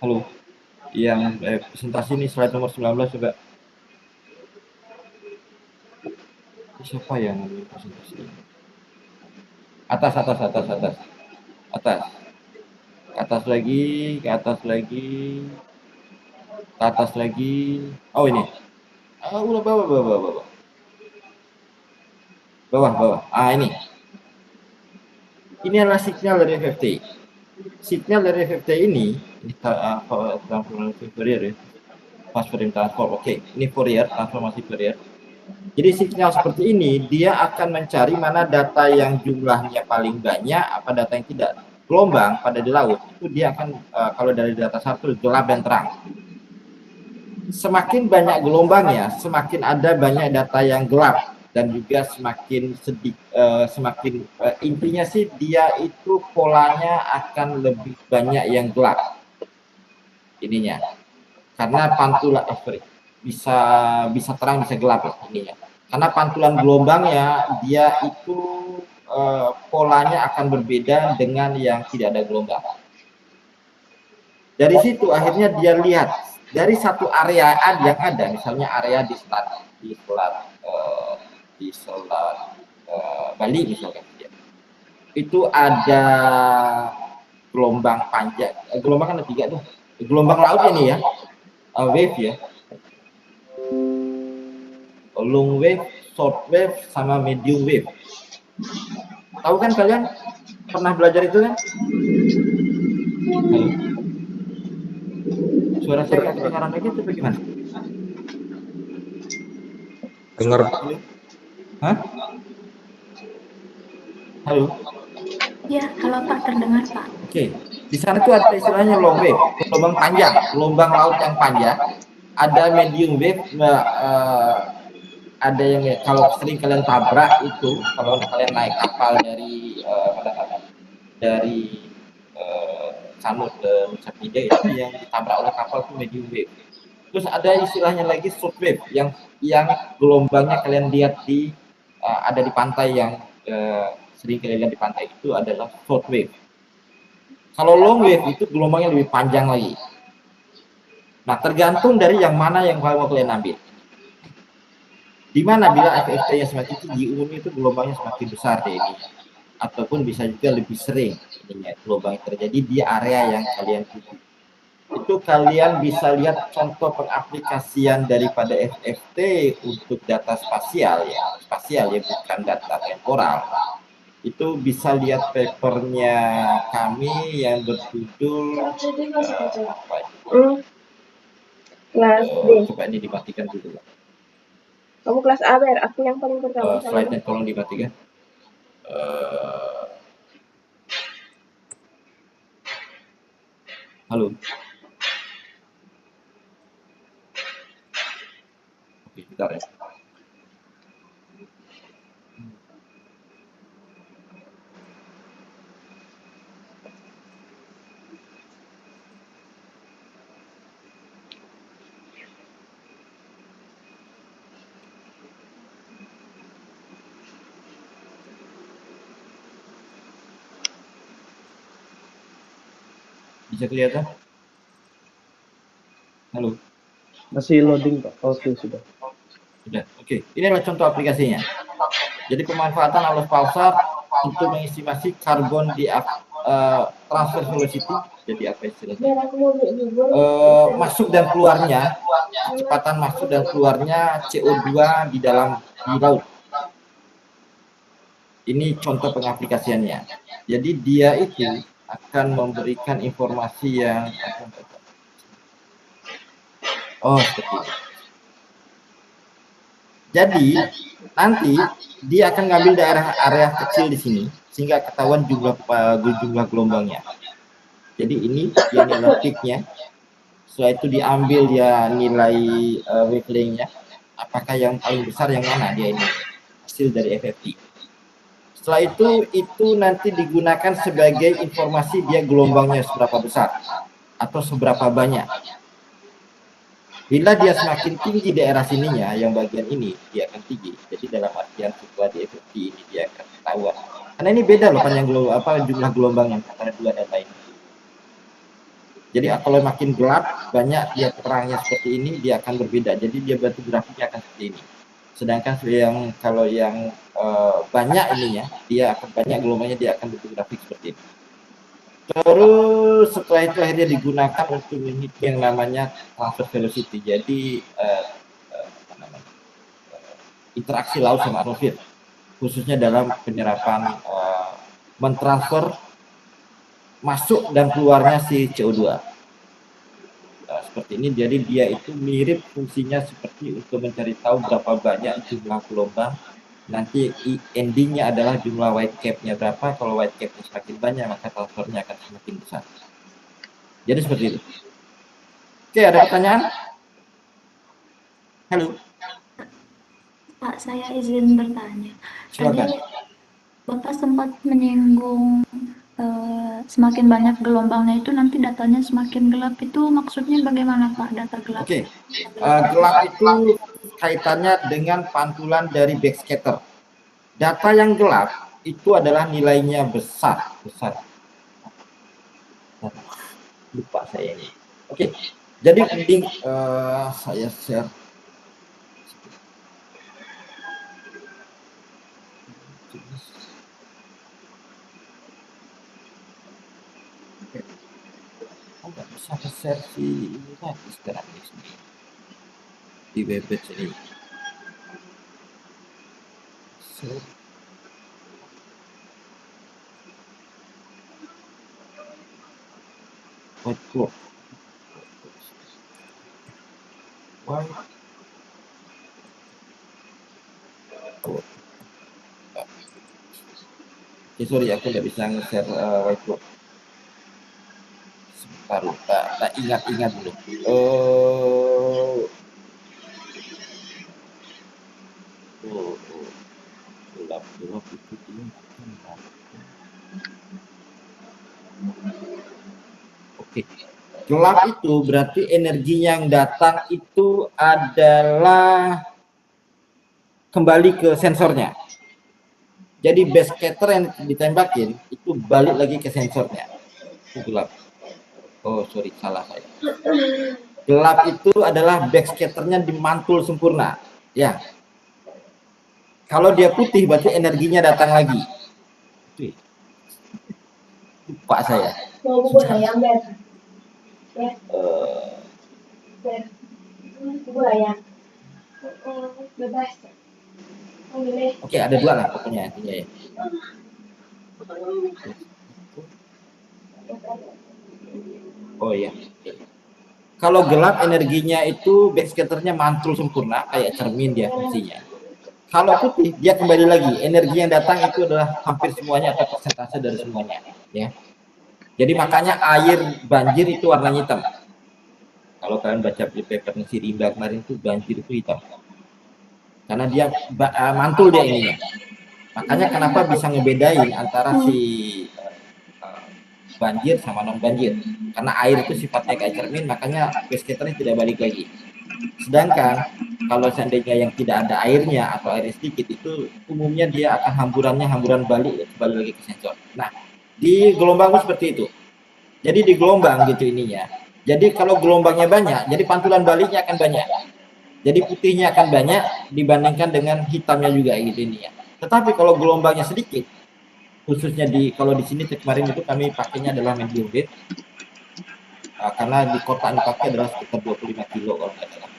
Halo, yang presentasi ini slide nomor 19 coba. Siapa yang presentasi ini? Atas lagi, ke atas lagi. Oh ini. Udah bawah. Ini. Ini adalah signal dari FFT. Signal dari FFT ini transformasi Fourier ya. Transform. Oke, ini Fourier, transformasi Fourier. Jadi signal seperti ini dia akan mencari mana data yang jumlahnya paling banyak, apa data yang tidak. Gelombang pada di laut itu dia akan kalau dari data satu gelap dan terang. Semakin banyak gelombangnya, semakin ada banyak data yang gelap dan juga semakin intinya sih dia itu polanya akan lebih banyak yang gelap. Ininya. Karena pantulan bisa terang bisa gelap ya ininya. Karena pantulan gelombangnya dia itu polanya akan berbeda dengan yang tidak ada gelombang. Dari situ akhirnya dia lihat dari satu area yang ada, misalnya area di selat Bali misalkan, itu ada gelombang panjang, gelombang kan ada 3 tuh, gelombang laut ini ya, wave ya, long wave, short wave, sama medium wave. Tahu kan kalian? Pernah belajar itu kan? Halo? Suara saya nggak kedengaran lagi itu bagaimana? Dengar. Hah? Halo? Ya, halo Pak, terdengar Pak. Oke. Di sana tuh ada istilahnya long wave, gelombang panjang, gelombang laut yang panjang. Ada medium wave, ada yang kalau sering kalian tabrak itu, kalau kalian naik kapal dari Samud ke Nusa Penida itu yang ditabrak oleh kapal itu medium wave. Terus ada istilahnya lagi short wave yang gelombangnya kalian lihat di ada di pantai yang sering kalian lihat di pantai itu adalah short wave. Kalau long wave itu gelombangnya lebih panjang lagi. Nah, tergantung dari yang mana yang mau kalian ambil. Di mana bila FFT-nya semakin tinggi, umumnya itu gelombangnya semakin besar deh ini. Ataupun bisa juga lebih sering ininya gelombang terjadi di area yang kalian tuju. Itu kalian bisa lihat contoh pengaplikasian daripada FFT untuk data spasial ya bukan data temporal. Itu bisa lihat papernya kami yang berjudul apa itu? Coba ini dimatikan dulu. Kamu kelas A, Ber. Aku yang paling pertama. Slide-nya tolong dimatikan. Halo. Oke, bentar ya. Bisa kelihatan? Halo. Masih loading Pak. Oke, sudah. Sudah. Oke. Ini adalah contoh aplikasinya. Jadi pemanfaatan alus pulsar untuk mengestimasi karbon di transfer velocity. Jadi apa istilahnya? Masuk dan keluarnya, kecepatan masuk dan keluarnya CO2 di laut. Ini contoh pengaplikasiannya. Jadi dia itu akan memberikan informasi yang seperti ini. Jadi nanti dia akan ngambil daerah area kecil di sini sehingga ketahuan jumlah gelombangnya. Jadi ini dia nilai peaknya. Setelah itu diambil dia nilai wavelengthnya. Apakah yang paling besar yang mana dia ini hasil dari FFT. Setelah itu nanti digunakan sebagai informasi dia gelombangnya seberapa besar atau seberapa banyak. Bila dia semakin tinggi daerah sininya, yang bagian ini dia akan tinggi. Jadi dalam artian setelah di FFT ini dia akan ketahuan. Karena ini beda loh panjang jumlah gelombang yang antara dua data ini. Jadi kalau makin gelap banyak dia terangnya seperti ini, dia akan berbeda. Jadi dia bentuk grafiknya akan seperti ini. Sedangkan kalau yang banyak ininya, dia akan banyak gelombangnya, dia akan bentuk grafik seperti ini. Terus setelah itu akhirnya digunakan untuk menghitung yang namanya transfer velocity. Jadi interaksi laut sama atmosfer, khususnya dalam penyerapan mentransfer masuk dan keluarnya si CO2. Seperti ini, jadi dia itu mirip fungsinya seperti untuk mencari tahu berapa banyak jumlah gelombang. Nanti endingnya adalah jumlah white cap-nya berapa. Kalau white cap-nya semakin banyak, maka transfernya akan semakin besar. Jadi seperti itu. Oke, ada pertanyaan? Halo. Pak, saya izin bertanya. Silakan. Tadi Bapak sempat menyinggung semakin banyak gelombangnya itu nanti datanya semakin gelap. Itu maksudnya bagaimana Pak, data gelap? Oke. Gelap itu kaitannya dengan pantulan dari backscatter. Data yang gelap itu adalah nilainya besar. Lupa saya ini. Oke. Jadi mending saya share. Nggak bisa share si ini lagi sekarang ini di webpage ini. Whiteboard. Sorry, aku nggak bisa nge-share whiteboard. Sebentar, tak ingat dulu. Gelap itu dia. Oke. Gelap itu berarti energi yang datang itu adalah kembali ke sensornya. Jadi backscatter yang ditembakin itu balik lagi ke sensornya. Itu gelap. Oh sorry, salah saya. Gelap itu adalah backscatternya dimantul sempurna. Ya. Kalau dia putih berarti energinya datang lagi. Lupa saya. Oke, ada dua lah pokoknya intinya ya. Oh iya. Kalau gelap energinya itu backskatternya mantul sempurna kayak cermin dia fungsinya. Kalau putih dia kembali lagi, energi yang datang itu adalah hampir semuanya atau persentase dari semuanya, ya. Jadi makanya air banjir itu warnanya hitam. Kalau kalian baca di papernya si Rimba kemarin itu banjir itu hitam. Karena dia mantul dia ininya. Makanya kenapa bisa ngebedain antara si banjir sama non banjir. Karena air itu sifatnya kayak cermin, makanya backskatternya tidak balik lagi. Sedangkan kalau seandainya yang tidak ada airnya atau air sedikit itu umumnya dia akan hamburan balik lagi ke sensor. Nah, di gelombang seperti itu. Jadi di gelombang gitu ininya. Jadi kalau gelombangnya banyak, jadi pantulan baliknya akan banyak. Jadi putihnya akan banyak dibandingkan dengan hitamnya juga gitu ininya. Tetapi kalau gelombangnya sedikit, khususnya kalau di sini kemarin itu kami pakainya adalah medium wave. Karena di kota yang dipakai adalah sekitar 25 kilo kalau tidak salah.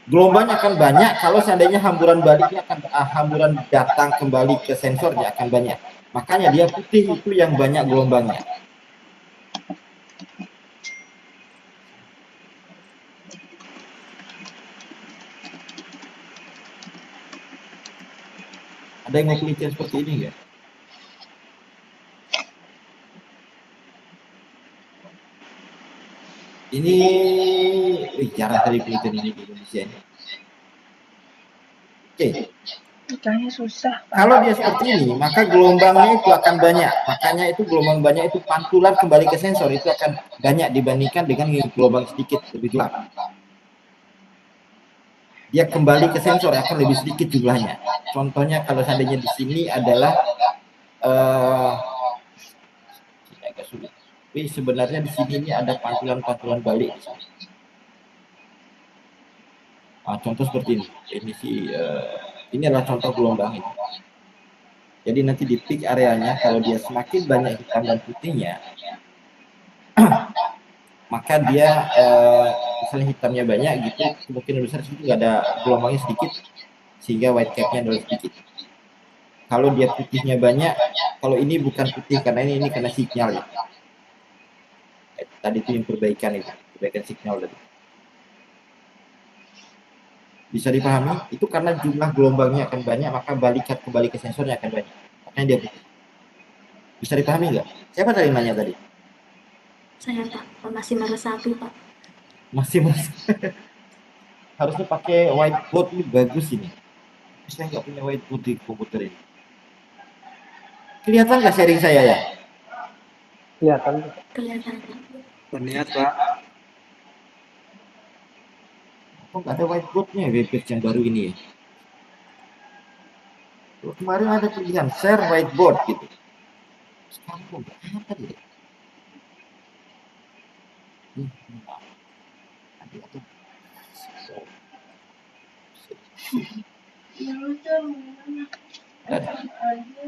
Gelombangnya akan banyak kalau seandainya hamburan baliknya hamburan datang kembali ke sensornya akan banyak. Makanya dia putih itu yang banyak gelombangnya. Ada yang mau penelitian seperti ini nggak? Ini jarang kali penelitian ini di Indonesia ini. Oke. Ikannya susah. Kalau dia seperti ini, maka gelombangnya itu akan banyak. Makanya itu gelombang banyak itu pantulan kembali ke sensor itu akan banyak dibandingkan dengan gelombang sedikit lebih gelap. Dia kembali ke sensor akan lebih sedikit jumlahnya. Contohnya kalau seandainya di sini adalah ini agak sulit. Tapi sebenarnya di sini ini ada pantulan-pantulan balik di sini. Nah, contoh seperti ini. Ini sih ini adalah contoh gelombang ini. Jadi nanti di peak areanya kalau dia semakin banyak hitam dan putihnya, maka dia misalnya hitamnya banyak gitu, kemungkinan besar situ nggak ada gelombangnya sedikit, sehingga white cap-nya adalah sedikit. Kalau dia putihnya banyak, kalau ini bukan putih karena ini karena sinyal ya. Tadi itu yang perbaikan itu, perbaikan signal tadi. Bisa dipahami? Itu karena jumlah gelombangnya akan banyak, maka balikan kembali ke sensornya akan banyak. Makanya dia putih. Bisa dipahami nggak? Siapa tadi nanya tadi? Saya Pak, masih meresapi Pak. Masih harusnya pakai whiteboard ini bagus ini. Saya nggak punya whiteboard di komputer ini. Kelihatan nggak sharing saya ya? Kelihatan. Kelihatan Pak. Terlihat Pak. Kok nggak ada whiteboardnya webpage yang baru ini ya? Kemarin ada pilihan share whiteboard gitu. Sekarang kok nggak ada deh.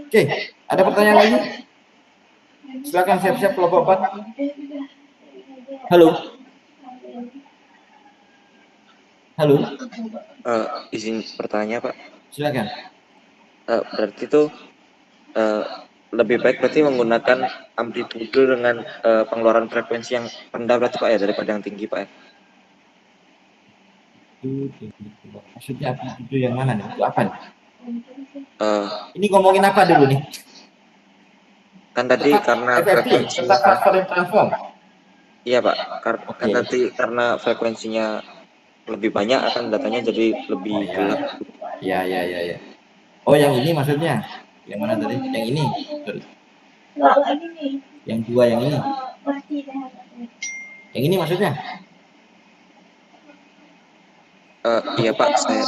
Oke, ada pertanyaan lagi? Silakan siap-siap kelompok 4. Halo. Halo. Izin bertanya Pak. Silakan. Berarti itu lebih baik berarti menggunakan amplitude dengan pengeluaran frekuensi yang rendah berarti Pak ya daripada yang tinggi Pak ya? Maksudnya amplitude yang mana nih? Itu apa nih? Ini ngomongin apa dulu nih? Kan tadi karena frekuensi tentang transfer dan transform. Iya Pak, kan tadi karena frekuensinya lebih banyak akan datanya jadi lebih gelap. Iya. Oh yang ini maksudnya? Yang mana tadi? Yang ini? Sorry. Yang dua yang ini? Yang ini maksudnya? Iya Pak, saya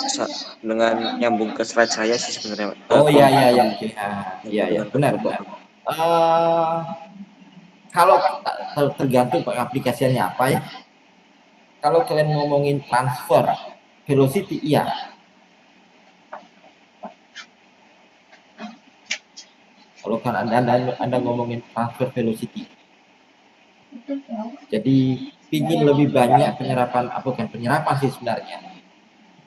dengan nyambung ke slide saya sih sebenarnya. Oh iya. Iya benar. Kalau tergantung aplikasiannya apa ya. Kalau kalian ngomongin transfer velocity iya. Kalau kan anda ngomongin transfer velocity. Jadi ingin lebih banyak penyerapan sih sebenarnya.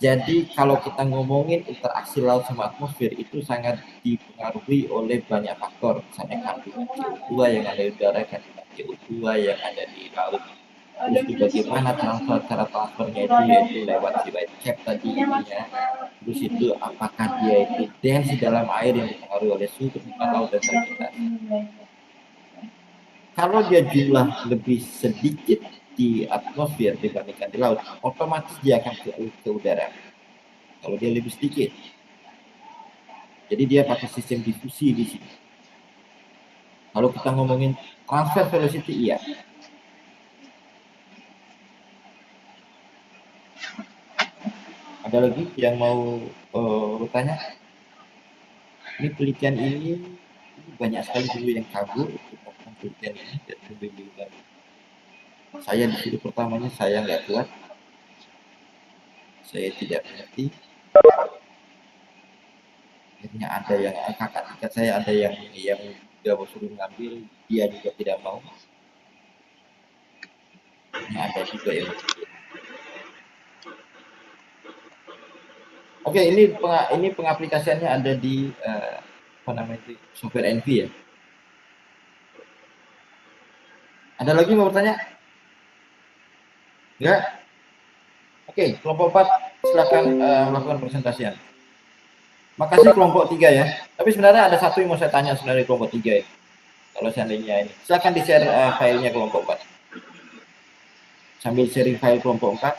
Jadi kalau kita ngomongin interaksi laut sama atmosfer itu sangat dipengaruhi oleh banyak faktor, misalnya kandungan CO2 yang ada di udara, kandungan CO2 yang ada di laut. Terus juga bagaimana cara transfernya itu yaitu lewat si white cap tadi ininya. Terus itu apakah dia itu dense di dalam air yang dipengaruhi oleh suhu permukaan laut dan sedimentasi. Kalau dia jumlah lebih sedikit di atmosfer dibandingkan di laut, otomatis dia akan ke udara. Kalau dia lebih sedikit, jadi dia pakai sistem difusi di sini. Kalau kita ngomongin transfer velocity, iya. Ada lagi yang mau bertanya? Ini penelitian ini banyak sekali dulu yang kabur tentang penelitian ini dan juga saya di video pertamanya saya nggak kuat, saya tidak mengerti. Akhirnya ada yang kakak tingkat saya ada yang tidak mau suruh ngambil, dia juga tidak mau. Ini ada juga yang Oke, ini pengaplikasiannya ada di apa namanya itu, software NV ya. Ada lagi mau bertanya? Enggak? Oke, kelompok 4 silakan melakukan presentasian. Makasih kelompok 3 ya. Tapi sebenarnya ada satu yang mau saya tanya sebenarnya kelompok 3 ya. Kalau seandainya ini, silakan di-share filenya kelompok 4. Sambil sharing file kelompok 4.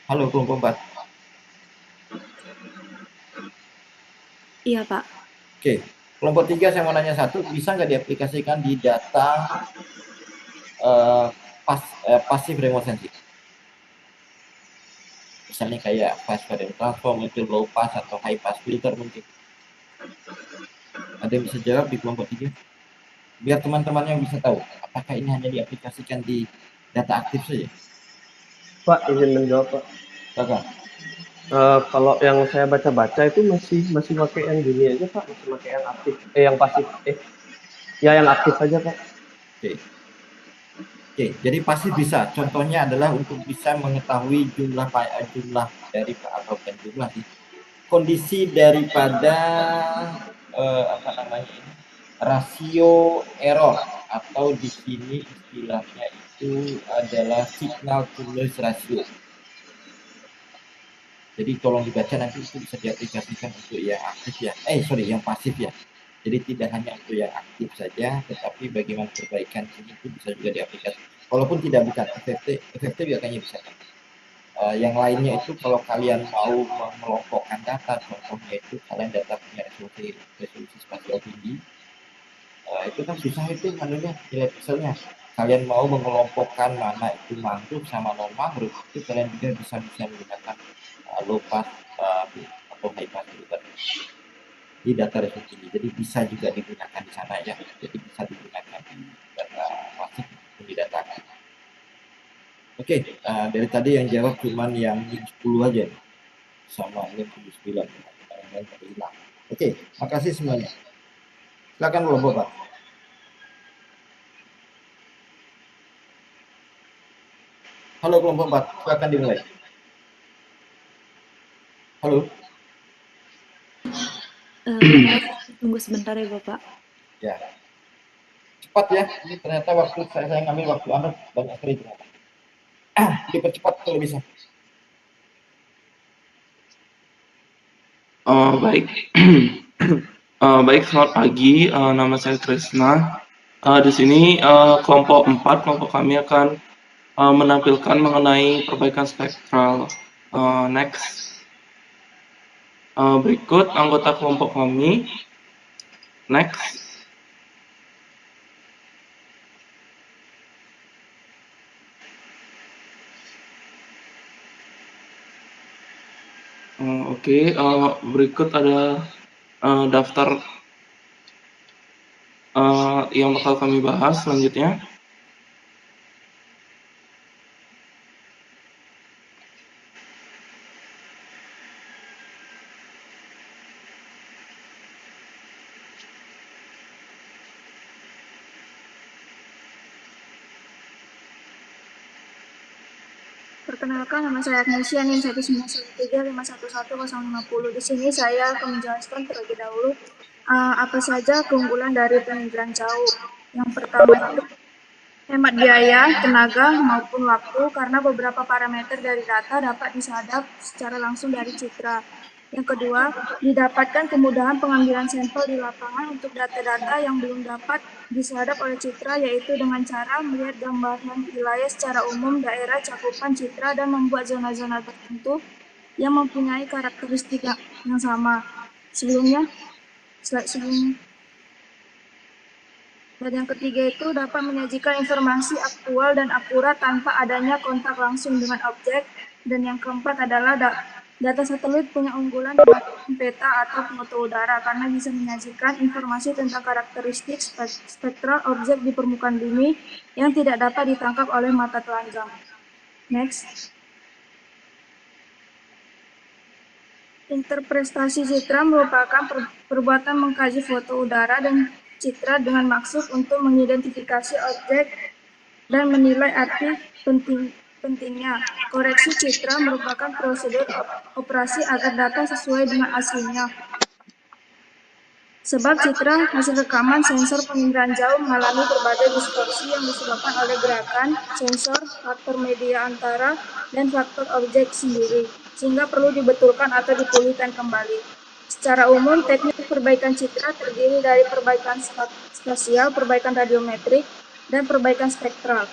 Halo kelompok 4. Iya, Pak. Oke, kelompok 3 saya mau nanya satu, bisa nggak diaplikasikan di data passive remote sensing? Misalnya kayak fast variable transform, itu low pass atau high pass filter mungkin. Ada yang bisa jawab di kelompok 3? Biar teman-teman yang bisa tahu, apakah ini hanya diaplikasikan di data aktif saja? Pak, izin menjawab, Pak. Silakan. Kalau yang saya baca-baca itu masih pakai yang gini aja, Pak. Masih pakai yang aktif, yang pasif, ya yang aktif saja, Pak. Oke, jadi pasif bisa. Contohnya adalah untuk bisa mengetahui jumlah dari atau bukan jumlah sih, kondisi daripada apa namanya ini, rasio error, atau di sini istilahnya itu adalah signal to noise ratio. Jadi tolong dibaca, nanti itu bisa diaplikasikan untuk yang aktif ya. Yang pasif ya. Jadi tidak hanya untuk yang aktif saja, tetapi bagaimana perbaikan ini itu bisa juga diaplikasikan. Walaupun tidak bukan FFT juga kayaknya bisa. Yang lainnya itu kalau kalian mau mengelompokkan data, contohnya itu kalian data punya resolusi spasial tinggi, itu kan susah itu manunya nilai pixelnya. Kalian mau mengelompokkan mana itu mangrove sama non mangrove, itu kalian juga bisa menggunakan low pass atau high pass filter di data resolusi tinggi. Jadi bisa juga digunakan di sana ya. Jadi bisa digunakan di data pasif maupun di data aktif. Oke, dari tadi yang jawab cuman yang 10 aja nih, sama yang 79 yang lain hilang. Oke, makasih semuanya. Silakan kelompok Pak. Halo kelompok 4, silakan dimulai. Halo. Tunggu sebentar ya Bapak. Ya. Cepat ya, ini ternyata waktu saya ngambil waktu Anda banyak sekali ternyata. Dipercepat kalau bisa. Baik. Baik, selamat pagi. Nama saya Trisna. Di sini kelompok 4, kelompok kami akan menampilkan mengenai perbaikan spektral. Next. Berikut anggota kelompok kami. Next. Oke, berikut ada daftar yang bakal kami bahas selanjutnya. Perkenalkan, nama saya Agnesia, NIM 19135111050. Di sini saya akan menjelaskan terlebih dahulu apa saja keunggulan dari peninjauan jauh. Yang pertama itu hemat biaya, tenaga, maupun waktu karena beberapa parameter dari data dapat disadap secara langsung dari citra. Yang kedua, didapatkan kemudahan pengambilan sampel di lapangan untuk data-data yang belum dapat disadap oleh citra, yaitu dengan cara melihat gambaran wilayah secara umum, daerah, cakupan citra, dan membuat zona-zona tertentu yang mempunyai karakteristik yang sama. Slide sebelumnya. Dan yang ketiga itu dapat menyajikan informasi aktual dan akurat tanpa adanya kontak langsung dengan objek. Dan yang keempat adalah data satelit punya unggulan dibanding peta atau foto udara karena bisa menyajikan informasi tentang karakteristik spektral objek di permukaan bumi yang tidak dapat ditangkap oleh mata telanjang. Next. Interpretasi citra merupakan perbuatan mengkaji foto udara dan citra dengan maksud untuk mengidentifikasi objek dan menilai arti pentingnya. Koreksi citra merupakan prosedur operasi agar data sesuai dengan aslinya. Sebab citra hasil rekaman sensor penginderaan jauh mengalami berbagai distorsi yang disebabkan oleh gerakan, sensor, faktor media antara, dan faktor objek sendiri, sehingga perlu dibetulkan atau dipulihkan kembali. Secara umum, teknik perbaikan citra terdiri dari perbaikan spasial, perbaikan radiometrik, dan perbaikan spektral.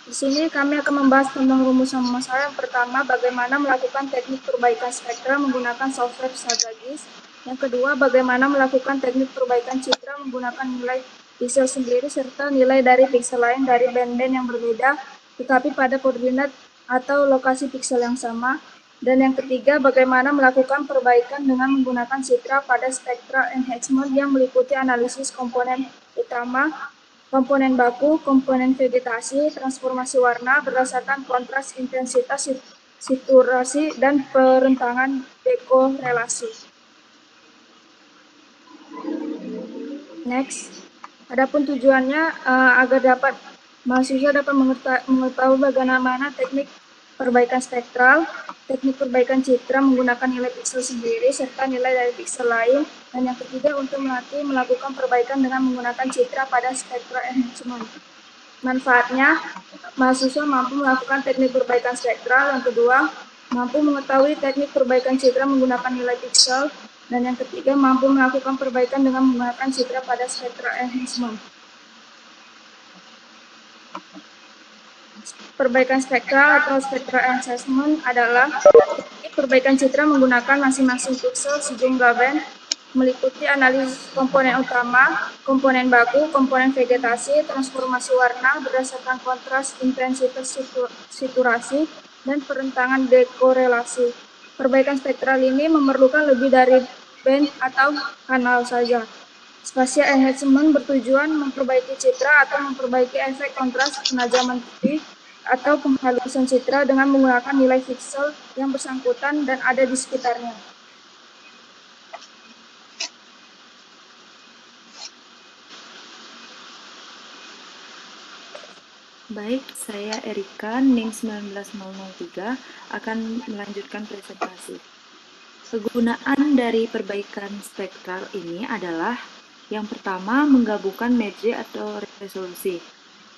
Di sini kami akan membahas tentang rumusan masalah. Yang pertama, bagaimana melakukan teknik perbaikan spektral menggunakan software Saga-GIS. Yang kedua, bagaimana melakukan teknik perbaikan citra menggunakan nilai pixel sendiri serta nilai dari pixel lain dari band-band yang berbeda, tetapi pada koordinat atau lokasi pixel yang sama. Dan yang ketiga, bagaimana melakukan perbaikan dengan menggunakan citra pada spectral enhancement yang meliputi analisis komponen utama, komponen baku, komponen vegetasi, transformasi warna berdasarkan kontras, intensitas, saturasi, dan perentangan dekorelasi. Next, adapun tujuannya agar mahasiswa dapat mengetahui bagaimana teknik perbaikan spektral, teknik perbaikan citra menggunakan nilai pixel sendiri, serta nilai dari pixel lain. Dan yang ketiga, untuk melatih melakukan perbaikan dengan menggunakan citra pada spectral enhancement. Manfaatnya, mahasiswa mampu melakukan teknik perbaikan spektral. Yang kedua, mampu mengetahui teknik perbaikan citra menggunakan nilai pixel. Dan yang ketiga, mampu melakukan perbaikan dengan menggunakan citra pada spectral enhancement. Perbaikan spektral atau spectral enhancement adalah teknik perbaikan citra menggunakan masing-masing pixel sejumlah band, meliputi analisis komponen utama, komponen baku, komponen vegetasi, transformasi warna berdasarkan kontras, intensitas, saturasi, dan perentangan dekorelasi. Perbaikan spektral ini memerlukan lebih dari band atau kanal saja. Spatial enhancement bertujuan memperbaiki citra atau memperbaiki efek kontras, penajaman titik, atau penghalusan citra dengan menggunakan nilai pixel yang bersangkutan dan ada di sekitarnya. Baik, saya Erika, NIM 19003, akan melanjutkan presentasi. Kegunaan dari perbaikan spektral ini adalah yang pertama, menggabungkan merge atau resolusi.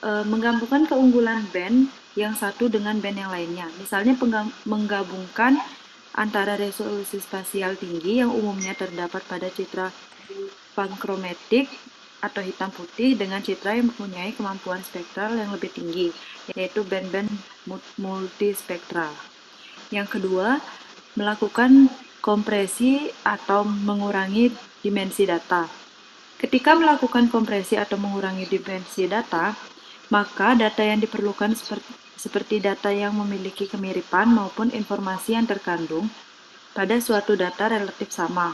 Menggabungkan keunggulan band yang satu dengan band yang lainnya. Misalnya menggabungkan antara resolusi spasial tinggi yang umumnya terdapat pada citra pankromatik atau hitam putih dengan citra yang mempunyai kemampuan spektral yang lebih tinggi, yaitu band-band multispektral. Yang kedua, melakukan kompresi atau mengurangi dimensi data. Ketika melakukan kompresi atau mengurangi dimensi data, maka data yang diperlukan seperti data yang memiliki kemiripan maupun informasi yang terkandung pada suatu data relatif sama.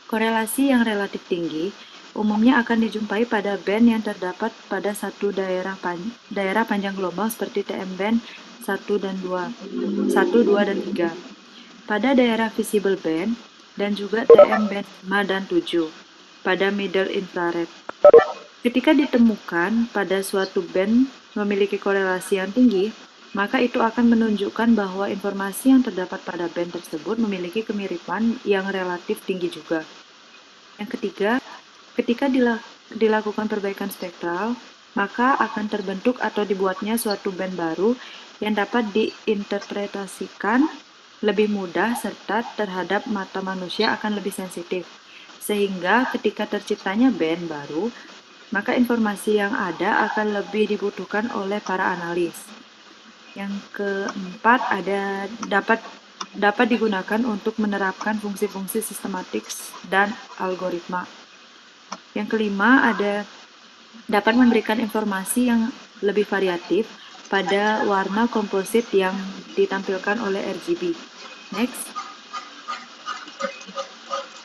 Korelasi yang relatif tinggi umumnya akan dijumpai pada band yang terdapat pada satu daerah panjang gelombang seperti TM band 1, 2, dan 3. Pada daerah visible band dan juga TM band 5 dan 7 pada middle infrared. Ketika ditemukan pada suatu band memiliki korelasi yang tinggi, maka itu akan menunjukkan bahwa informasi yang terdapat pada band tersebut memiliki kemiripan yang relatif tinggi juga. Yang ketiga, ketika dilakukan perbaikan spektral, maka akan terbentuk atau dibuatnya suatu band baru yang dapat diinterpretasikan lebih mudah serta terhadap mata manusia akan lebih sensitif. Sehingga ketika terciptanya band baru, maka informasi yang ada akan lebih dibutuhkan oleh para analis. Yang keempat, dapat digunakan untuk menerapkan fungsi-fungsi sistematik dan algoritma. Yang kelima, dapat memberikan informasi yang lebih variatif pada warna komposit yang ditampilkan oleh RGB. Next.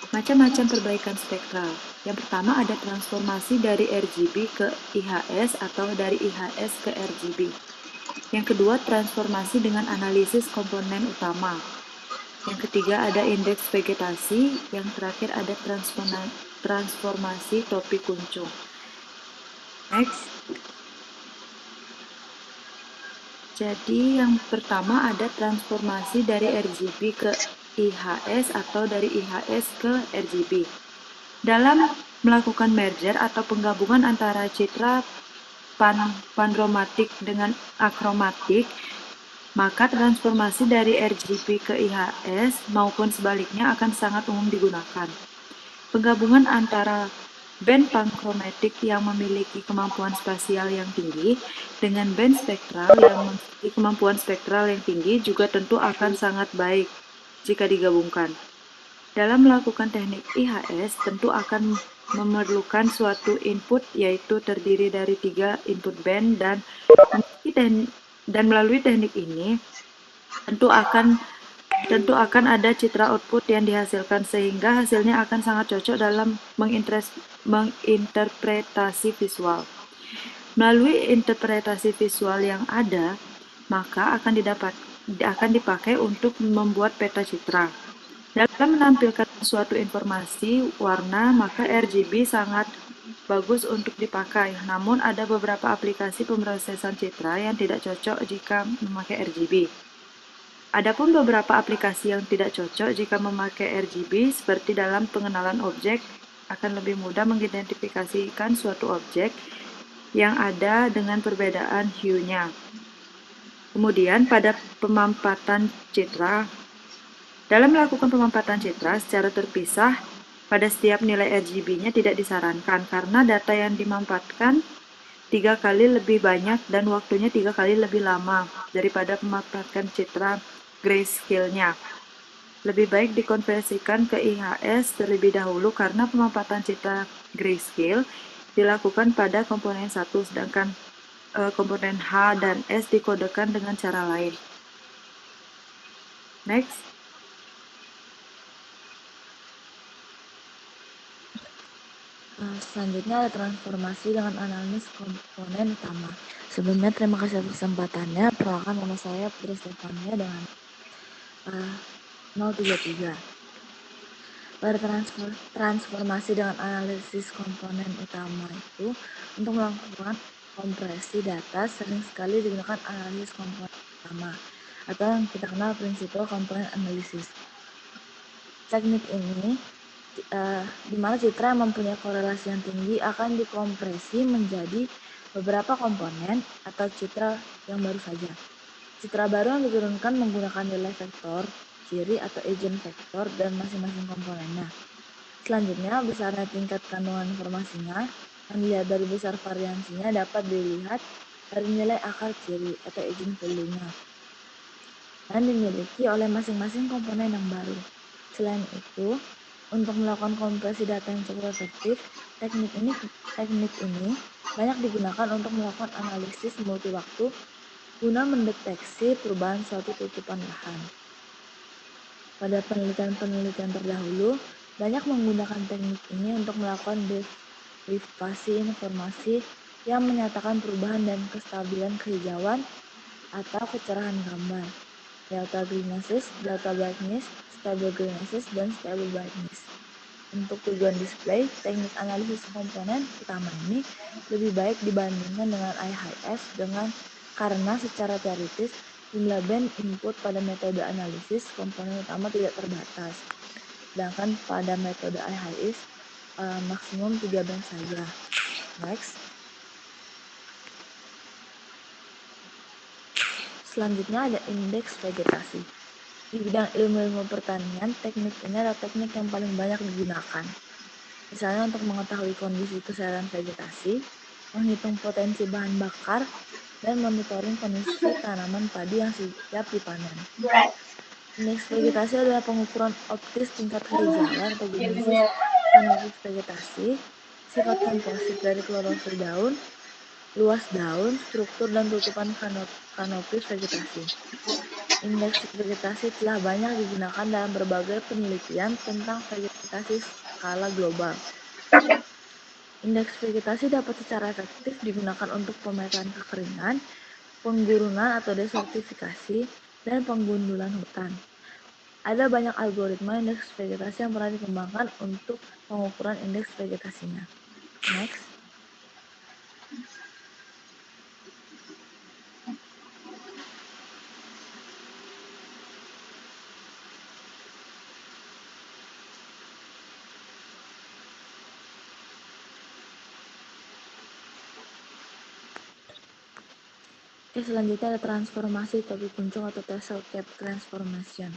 Macam-macam perbaikan spektral. Yang pertama ada transformasi dari RGB ke IHS atau dari IHS ke RGB. Yang kedua transformasi dengan analisis komponen utama. Yang ketiga ada indeks vegetasi. Yang terakhir ada transformasi topi kuncung. Next. Jadi yang pertama ada transformasi dari RGB ke IHS atau dari IHS ke RGB. Dalam melakukan merger atau penggabungan antara citra panchromatik dengan akromatik, maka transformasi dari RGB ke IHS maupun sebaliknya akan sangat umum digunakan. Penggabungan antara band panchromatic yang memiliki kemampuan spasial yang tinggi dengan band spektral yang memiliki kemampuan spektral yang tinggi juga tentu akan sangat baik jika digabungkan. Dalam melakukan teknik IHS tentu akan memerlukan suatu input yaitu terdiri dari 3 input band dan melalui teknik ini tentu akan ada citra output yang dihasilkan sehingga hasilnya akan sangat cocok dalam menginterpretasi visual. Melalui interpretasi visual yang ada, maka akan dipakai untuk membuat peta citra. Dalam menampilkan suatu informasi warna, maka RGB sangat bagus untuk dipakai. Namun ada beberapa aplikasi pemrosesan citra yang tidak cocok jika memakai RGB. Adapun beberapa aplikasi yang tidak cocok jika memakai RGB, seperti dalam pengenalan objek, akan lebih mudah mengidentifikasikan suatu objek yang ada dengan perbedaan hue-nya. Kemudian pada pemampatan citra, dalam melakukan pemampatan citra secara terpisah, pada setiap nilai RGB-nya tidak disarankan karena data yang dimampatkan 3 kali lebih banyak dan waktunya 3 kali lebih lama daripada pemampatan citra grayscale-nya. Lebih baik dikonversikan ke IHS terlebih dahulu karena pemampatan citra grayscale dilakukan pada komponen 1, sedangkan komponen H dan S dikodekan dengan cara lain. Next. Selanjutnya ada transformasi dengan analisis komponen utama. Sebelumnya terima kasih atas kesempatannya. Perkenalkan nama saya Putri Stefania dengan 033. Pada transformasi dengan analisis komponen utama itu untuk melakukan kompresi data sering sekali digunakan analisis komponen utama atau yang kita kenal prinsipal komponen analisis. Teknik ini di mana citra yang mempunyai korelasi yang tinggi akan dikompresi menjadi beberapa komponen atau citra yang baru saja. Citra baru yang diturunkan menggunakan nilai vektor, ciri atau agent vektor dan masing-masing komponennya. Selanjutnya, besarnya tingkat kandungan informasinya yang dilihat dari besar variansinya dapat dilihat dari nilai akar ciri atau agent value-nya dan dimiliki oleh masing-masing komponen yang baru. Selain itu, untuk melakukan kompresi data yang cukup efektif, teknik ini banyak digunakan untuk melakukan analisis multi-waktu guna mendeteksi perubahan suatu tutupan lahan. Pada penelitian-penelitian terdahulu, banyak menggunakan teknik ini untuk melakukan derivasi informasi yang menyatakan perubahan dan kestabilan kehijauan atau kecerahan gambar, delta greennesses, delta brightness, stable greennesses, dan stable brightness. Untuk tujuan display, teknik analisis komponen utama ini lebih baik dibandingkan dengan IHS karena secara teoritis jumlah band input pada metode analisis komponen utama tidak terbatas, sedangkan pada metode IHS maksimum 3 band saja. Next. Selanjutnya ada indeks vegetasi. Di bidang ilmu-ilmu pertanian, teknik ini adalah teknik yang paling banyak digunakan. Misalnya untuk mengetahui kondisi kesehatan vegetasi, menghitung potensi bahan bakar, dan monitoring kondisi tanaman padi yang siap dipanen. Indeks vegetasi adalah pengukuran optis tingkat kehijauan atau genesis kanopis vegetasi, sifat komposit dari klorofil daun, luas daun, struktur dan tutupan kanopis vegetasi. Indeks vegetasi telah banyak digunakan dalam berbagai penelitian tentang vegetasi skala global. Indeks vegetasi dapat secara efektif digunakan untuk pemetaan kekeringan, penggurunan atau desertifikasi, dan penggundulan hutan. Ada banyak algoritma indeks vegetasi yang pernah dikembangkan untuk pengukuran indeks vegetasinya. Next. Oke, selanjutnya ada transformasi topi kuncung atau tassel cap transformation.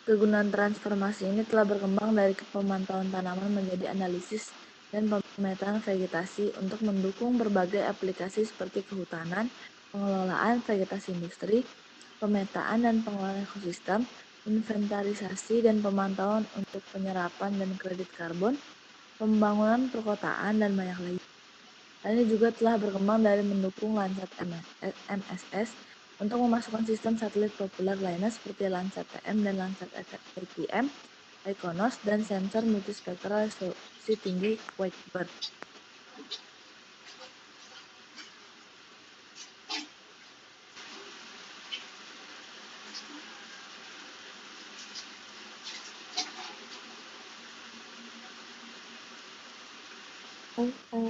Kegunaan transformasi ini telah berkembang dari pemantauan tanaman menjadi analisis dan pemetaan vegetasi untuk mendukung berbagai aplikasi seperti kehutanan, pengelolaan vegetasi industri, pemetaan dan pengelolaan ekosistem, inventarisasi dan pemantauan untuk penyerapan dan kredit karbon, pembangunan perkotaan, dan banyak lagi. Hal ini juga telah berkembang dari mendukung Landsat MSS untuk memasukkan sistem satelit populer lainnya seperti Landsat TM dan Landsat APM, IKONOS, dan sensor multispektral resolusi tinggi Kuiper.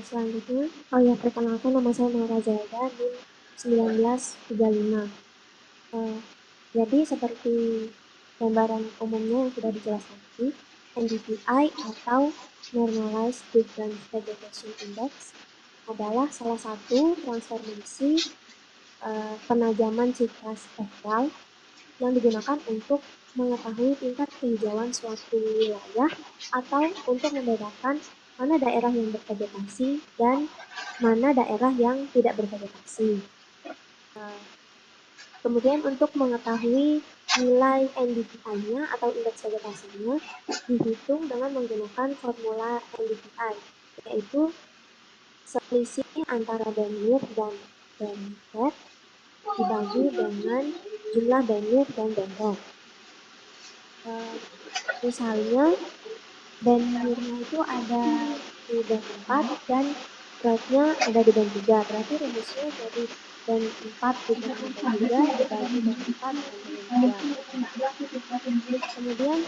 Selanjutnya, perkenalkan, nama saya Maura Zelda, NIM 1935. Jadi seperti gambaran umumnya yang sudah dijelaskan tadi, NDVI atau Normalized Difference Vegetation Index adalah salah satu transformasi penajaman citra spektral yang digunakan untuk mengetahui tingkat kehijauan suatu wilayah atau untuk membedakan mana daerah yang bervegetasi dan mana daerah yang tidak bervegetasi. Kemudian untuk mengetahui nilai NDVI-nya atau indeks vegetasinya dihitung dengan menggunakan formula NDVI, yaitu selisih antara bandwidth dan bandbreadth dibagi dengan jumlah bandwidth dan bandbreadth. Misalnya bandwidth-nya itu ada di band 4 dan breadth-nya ada di band 3, berarti rumusnya jadi band 4 dikurangi band 3 dibagi band 4 dikurangi band 3. Kemudian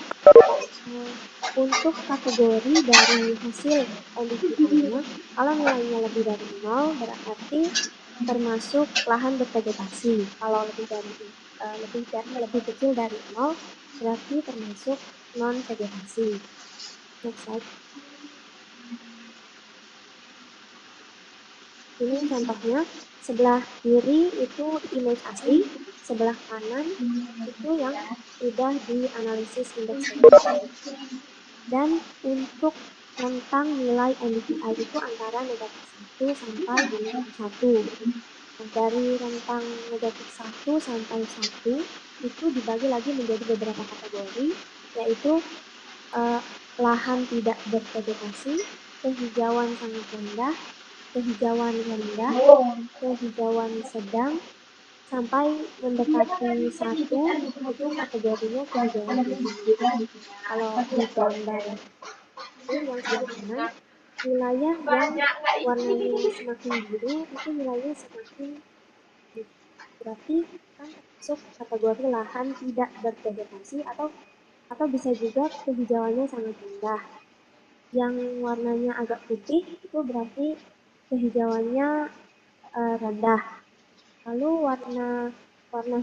untuk kategori dari hasil NDVI-nya, kalau nilainya lebih dari 0 berarti termasuk lahan bervegetasi. Kalau lebih kecil dari 0 berarti termasuk non vegetasi. Next slide. Ini contohnya, sebelah kiri itu image asli, sebelah kanan itu yang sudah dianalisis indeks vegetasi. Dan untuk rentang nilai NDVI itu antara negatif 1 sampai 1. Dari rentang negatif 1 sampai 1 itu dibagi lagi menjadi beberapa kategori, yaitu lahan tidak bervegetasi, kehijauan sangat rendah, kehijauan rendah, kehijauan sedang, sampai mendekati 1 itu kategorinya kehijauan tinggi. Kalau di gambar ini yang sebelah kanan, wilayah yang warnanya semakin biru itu nilainya semakin tinggi. Berarti kan termasuk kategori lahan tidak bervegetasi atau bisa juga kehijauannya sangat rendah. Yang warnanya agak putih itu berarti kehijauannya rendah. Lalu warna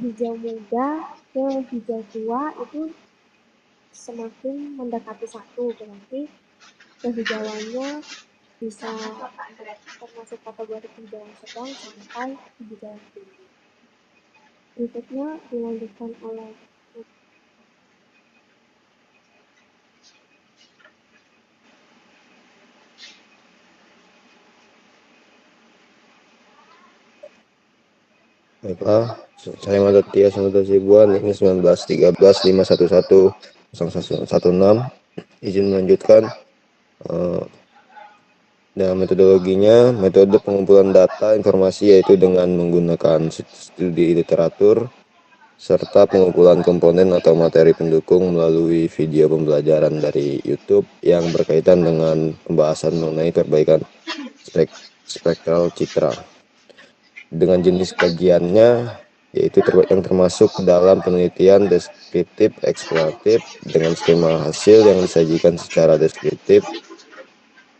hijau muda ke hijau tua itu semakin mendekati 1, berarti kehijauannya bisa termasuk kategori kehijauan sedang sampai kehijauan tinggi. Berikutnya dilanjutkan oleh Baiklah, saya Muhammad Tia Samudra Sibuan, ini 1913-511016. Izin melanjutkan. Dalam metodologinya, metode pengumpulan data informasi yaitu dengan menggunakan studi literatur, serta pengumpulan komponen atau materi pendukung melalui video pembelajaran dari YouTube yang berkaitan dengan pembahasan mengenai perbaikan spektral citra. Dengan jenis kajiannya, yaitu yang termasuk dalam penelitian deskriptif eksploratif dengan skema hasil yang disajikan secara deskriptif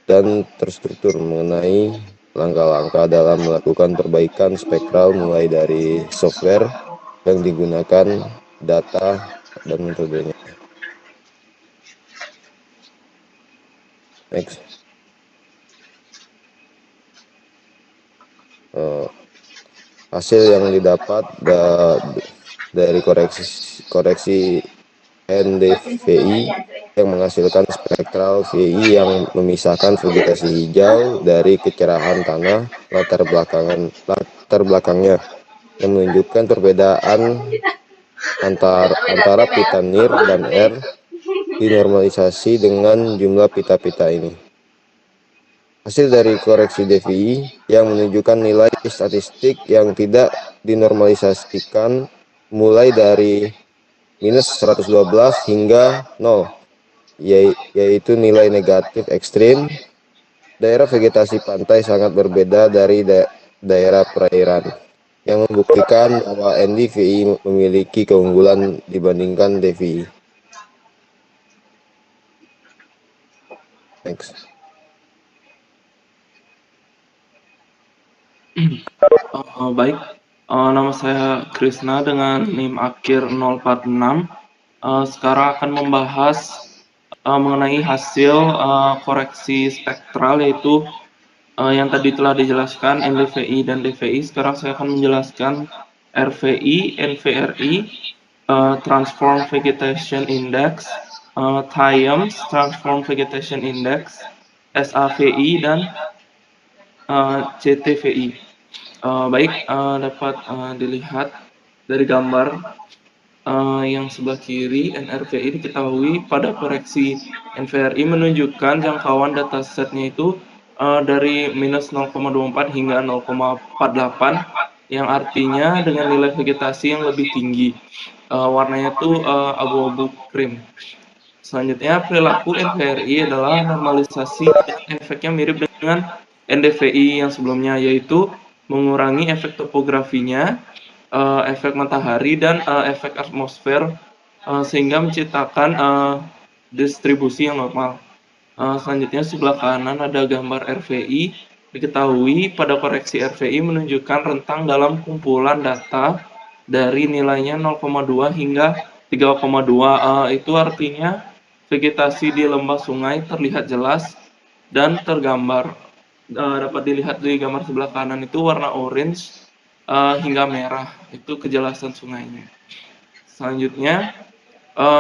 dan terstruktur mengenai langkah-langkah dalam melakukan perbaikan spektral mulai dari software yang digunakan, data, dan metodenya. Next. Hasil yang didapat dari koreksi NDVI yang menghasilkan spektral VI yang memisahkan vegetasi hijau dari kecerahan tanah latar belakangnya, yang menunjukkan perbedaan antara pita NIR dan R dinormalisasi dengan jumlah pita-pita ini. Hasil dari koreksi DVI yang menunjukkan nilai statistik yang tidak dinormalisasikan mulai dari minus 112 hingga 0, yaitu nilai negatif ekstrim. Daerah vegetasi pantai sangat berbeda dari daerah perairan, yang membuktikan bahwa NDVI memiliki keunggulan dibandingkan DVI. Next. Baik, nama saya Krisna dengan NIM akhir 046. Sekarang akan membahas mengenai hasil koreksi spektral, yaitu yang tadi telah dijelaskan NDVI dan DVI. Sekarang saya akan menjelaskan RVI, NVRI, Transform Vegetation Index, TIMES, Transform Vegetation Index, SAVI, dan CTVI. Baik, dapat dilihat dari gambar yang sebelah kiri. NRVI diketahui pada koreksi NVRI menunjukkan jangkauan datasetnya itu dari minus 0,24 hingga 0,48, yang artinya dengan nilai vegetasi yang lebih tinggi. Warnanya itu abu-abu krim. Selanjutnya, perilaku NVRI adalah normalisasi yang efeknya mirip dengan NDVI yang sebelumnya, yaitu mengurangi efek topografinya, efek matahari, dan efek atmosfer, sehingga menciptakan distribusi yang normal. Selanjutnya, sebelah kanan ada gambar RVI. Diketahui pada koreksi RVI menunjukkan rentang dalam kumpulan data dari nilainya 0,2 hingga 3,2. Itu artinya vegetasi di lembah sungai terlihat jelas dan tergambar. Dapat dilihat di gambar sebelah kanan itu warna orange hingga merah, itu kejelasan sungainya. Selanjutnya,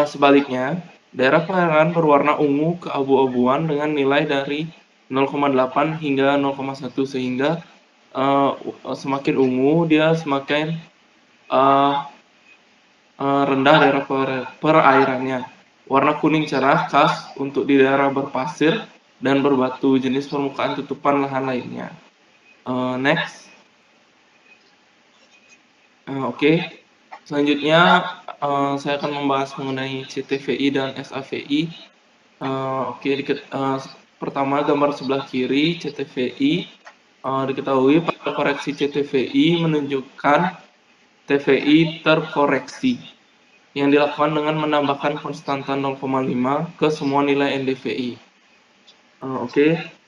sebaliknya, daerah perairan berwarna ungu ke abu-abuan dengan nilai dari 0,8 hingga 0,1, sehingga semakin ungu dia semakin rendah daerah perairannya. Warna kuning cerah khas untuk di daerah berpasir dan berbatu, jenis permukaan tutupan lahan lainnya. Next. Oke. Selanjutnya saya akan membahas mengenai CTVI dan SAVI. Pertama, gambar sebelah kiri CTVI. Diketahui pada koreksi CTVI menunjukkan TVI terkoreksi yang dilakukan dengan menambahkan konstanta 0,5 ke semua nilai NDVI.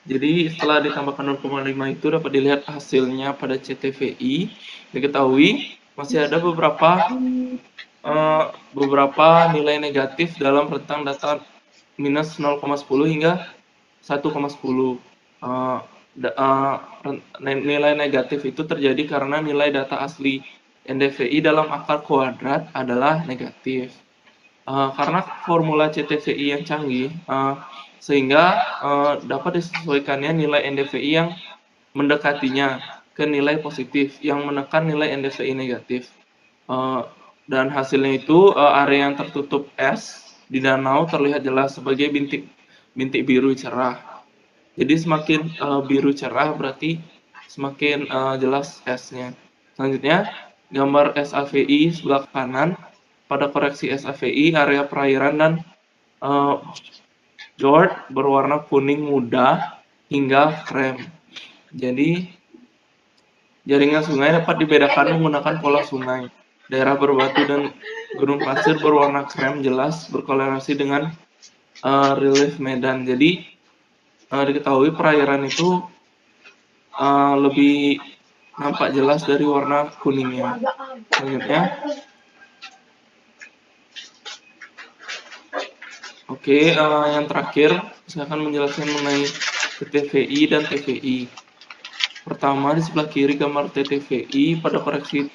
Jadi setelah ditambahkan 0,5 itu dapat dilihat hasilnya pada CTVI. Diketahui masih ada beberapa nilai negatif dalam rentang data minus 0,10 hingga 1,10. Nilai negatif itu terjadi karena nilai data asli NDVI dalam akar kuadrat adalah negatif. Karena formula CTVI yang canggih, sehingga dapat disesuaikannya nilai NDVI yang mendekatinya ke nilai positif yang menekan nilai NDVI negatif. Dan hasilnya itu area yang tertutup es di danau terlihat jelas sebagai bintik biru cerah. Jadi semakin biru cerah berarti semakin jelas esnya. Selanjutnya, gambar SAVI sebelah kanan. Pada koreksi SAVI, area perairan dan fjord berwarna kuning muda hingga krem. Jadi, jaringan sungai dapat dibedakan menggunakan pola sungai. Daerah berbatu dan gunung pasir berwarna krem jelas berkolerasi dengan relief medan. Jadi, diketahui perairan itu lebih nampak jelas dari warna kuningnya. Selanjutnya, yang terakhir saya akan menjelaskan mengenai TVI dan TVI. Pertama, di sebelah kiri gambar TTVI pada koreksi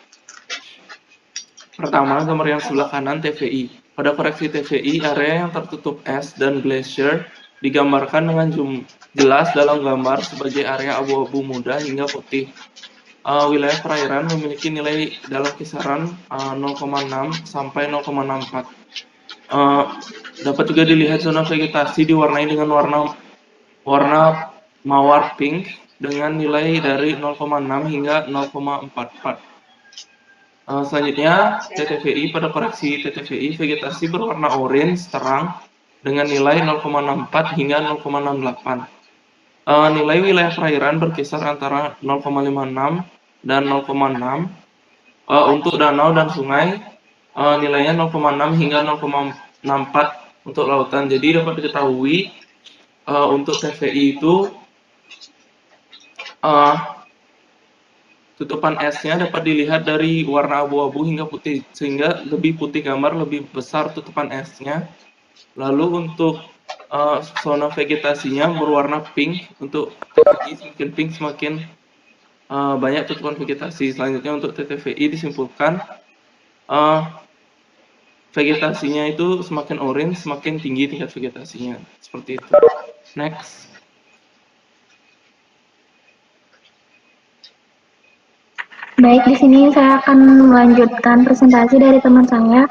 pertama, gambar yang sebelah kanan TVI. Pada koreksi TVI, area yang tertutup es dan glacier digambarkan dengan jelas dalam gambar sebagai area abu-abu muda hingga putih. Wilayah perairan memiliki nilai dalam kisaran 0,6 sampai 0,64. Dapat juga dilihat zona vegetasi diwarnai dengan warna mawar pink dengan nilai dari 0,6 hingga 0,44. Selanjutnya, TTVI pada koreksi TTVI vegetasi berwarna orange terang dengan nilai 0,64 hingga 0,68. Nilai wilayah perairan berkisar antara 0,56 dan 0,6. Untuk danau dan sungai, nilainya 0,6 hingga 0,64 untuk lautan. Jadi dapat diketahui untuk TVI itu tutupan esnya dapat dilihat dari warna abu-abu hingga putih, sehingga lebih putih gambar, lebih besar tutupan esnya. Lalu untuk zona vegetasinya berwarna pink. Untuk TVI semakin pink semakin banyak tutupan vegetasi. Selanjutnya untuk TTVI disimpulkan vegetasinya itu semakin orange, semakin tinggi tingkat vegetasinya. Seperti itu. Next. Baik, di sini saya akan melanjutkan presentasi dari teman saya.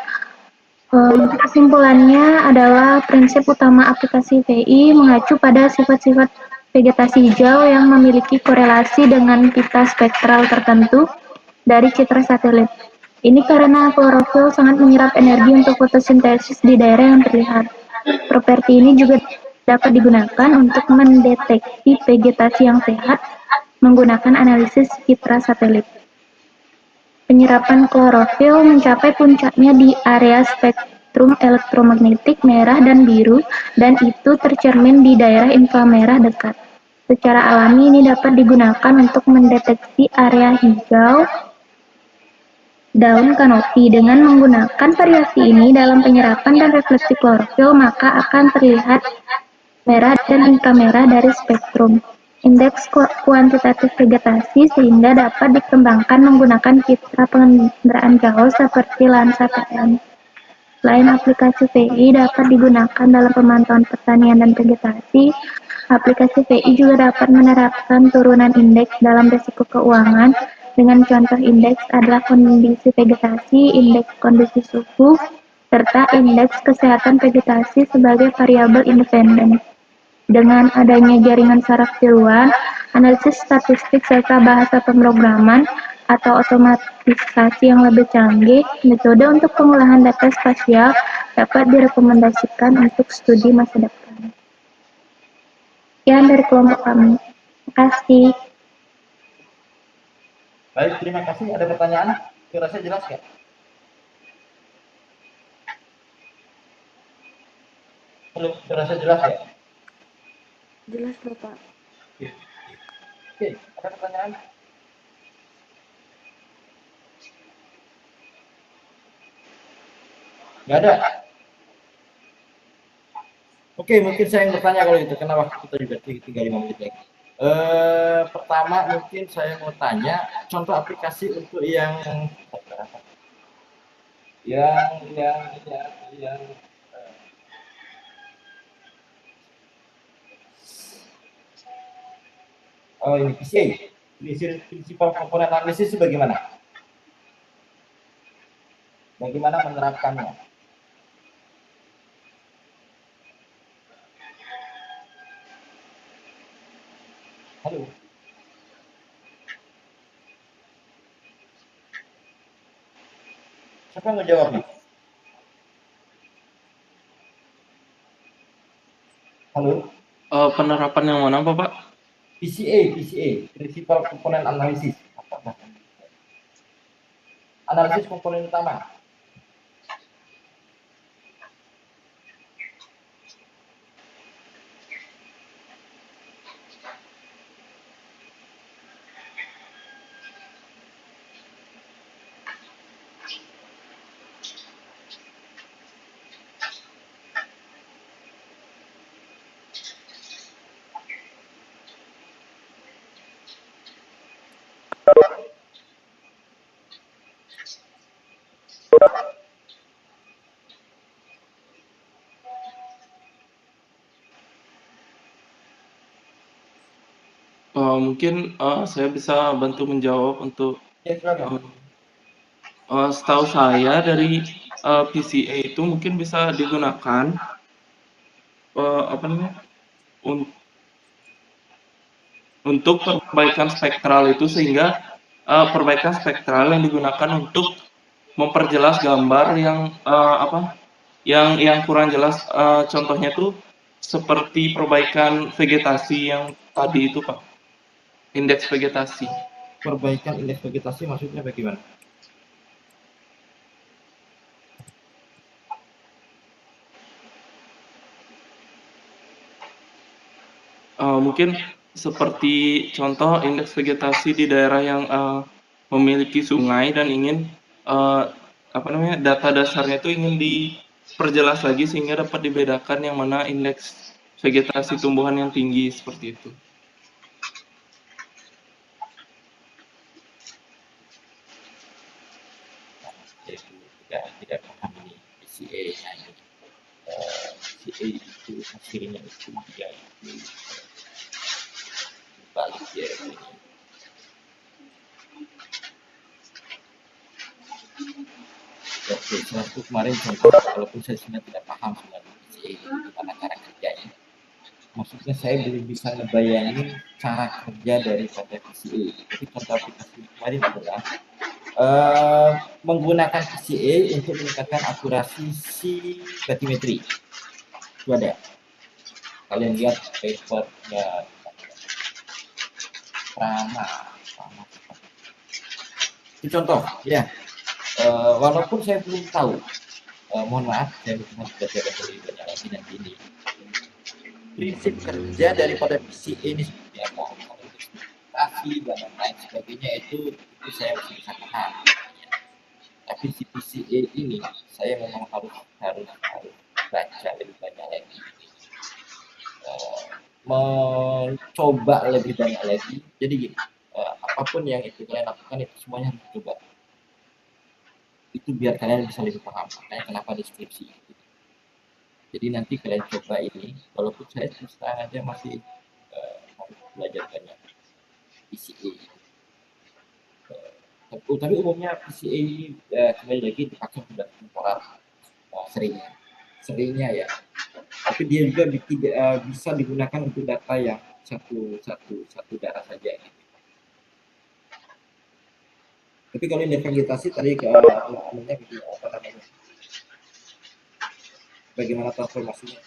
Kesimpulannya adalah prinsip utama aplikasi VI mengacu pada sifat-sifat vegetasi hijau yang memiliki korelasi dengan pita spektral tertentu dari citra satelit. Ini karena klorofil sangat menyerap energi untuk fotosintesis di daerah yang terlihat. Properti ini juga dapat digunakan untuk mendeteksi vegetasi yang sehat menggunakan analisis citra satelit. Penyerapan klorofil mencapai puncaknya di area spektrum elektromagnetik merah dan biru, dan itu tercermin di daerah inframerah dekat. Secara alami ini dapat digunakan untuk mendeteksi area hijau daun kanopi. Dengan menggunakan variasi ini dalam penyerapan dan refleksi klorofil, maka akan terlihat merah dan inframerah dari spektrum. Indeks kuantitatif vegetasi sehingga dapat dikembangkan menggunakan citra pengenderaan jauh seperti Landsat PM. Selain aplikasi VI dapat digunakan dalam pemantauan pertanian dan vegetasi, aplikasi VI juga dapat menerapkan turunan indeks dalam risiko keuangan. Dengan contoh indeks adalah kondisi vegetasi, indeks kondisi suhu, serta indeks kesehatan vegetasi sebagai variabel independen. Dengan adanya jaringan saraf tiruan, analisis statistik serta bahasa pemrograman atau otomatisasi yang lebih canggih, metode untuk pengolahan data spasial dapat direkomendasikan untuk studi masa depan. Sekian dari kelompok kami. Terima kasih. Baik, terima kasih. Ada pertanyaan? Kira-kira jelas ya? Belum, kira-kira jelas ya? Jelas, Bapak. Oke, ada pertanyaan? Nggak ada? Oke, mungkin saya yang bertanya kalau itu, karena waktu kita juga tinggal 5 menit lagi. Pertama mungkin saya mau tanya contoh aplikasi untuk yang oh ini PCA, prinsipal komponen analisis itu bagaimana? Bagaimana menerapkannya? Halo. Siapa yang ngejawab nih? Halo. Penerapan yang mana, Bapak? PCA, prinsipal komponen analisis. Apa analisis komponen utama. Mungkin saya bisa bantu menjawab untuk Ya, silakan. setahu saya dari PCA itu mungkin bisa digunakan apa namanya untuk perbaikan spektral itu, sehingga perbaikan spektral yang digunakan untuk memperjelas gambar yang yang kurang jelas. Contohnya tuh seperti perbaikan vegetasi yang tadi itu, Pak. Indeks vegetasi. Perbaikan indeks vegetasi maksudnya bagaimana? Mungkin seperti contoh indeks vegetasi di daerah yang memiliki sungai dan ingin data dasarnya itu ingin diperjelas lagi sehingga dapat dibedakan yang mana indeks vegetasi tumbuhan yang tinggi, seperti itu. Tidak paham ini PCA. PCA itu hasilnya itu dia itu balik dia ini. Oke, selaku kemarin contoh, walaupun saya sebenarnya tidak paham sebenarnya PCA itu gimana cara kerjanya. Maksudnya saya belum bisa ngebayangin cara kerja daripada PCA. Tapi contoh aplikasi kemarin adalah menggunakan PCA untuk meningkatkan akurasi si batimetri. Itu ada. Kalian lihat papernya Prama. Itu contoh, ya. Walaupun saya belum tahu, mohon maaf, saya cuma belajar dari banyak lagi nanti ini. Prinsip kerja daripada PCA ini seperti apa? Dan lain sebagainya itu saya masih bisa paham. Tapi si PCA ini saya memang harus baca lebih banyak lagi, mencoba lebih banyak lagi. Jadi gini, apapun yang itu kalian lakukan itu semuanya harus coba. Itu biar kalian bisa lebih paham. Makanya kenapa deskripsi itu. Jadi nanti kalian coba ini, walaupun saya terus terang aja masih harus belajar banyak PCA. Tapi umumnya PCA ini kembali lagi dipakai sudah temporer seringnya ya. Tapi dia juga bisa digunakan untuk data yang satu daerah saja. Tapi kalau indeks vegetasi tadi namanya gitu, apa namanya? Bagaimana transformasinya?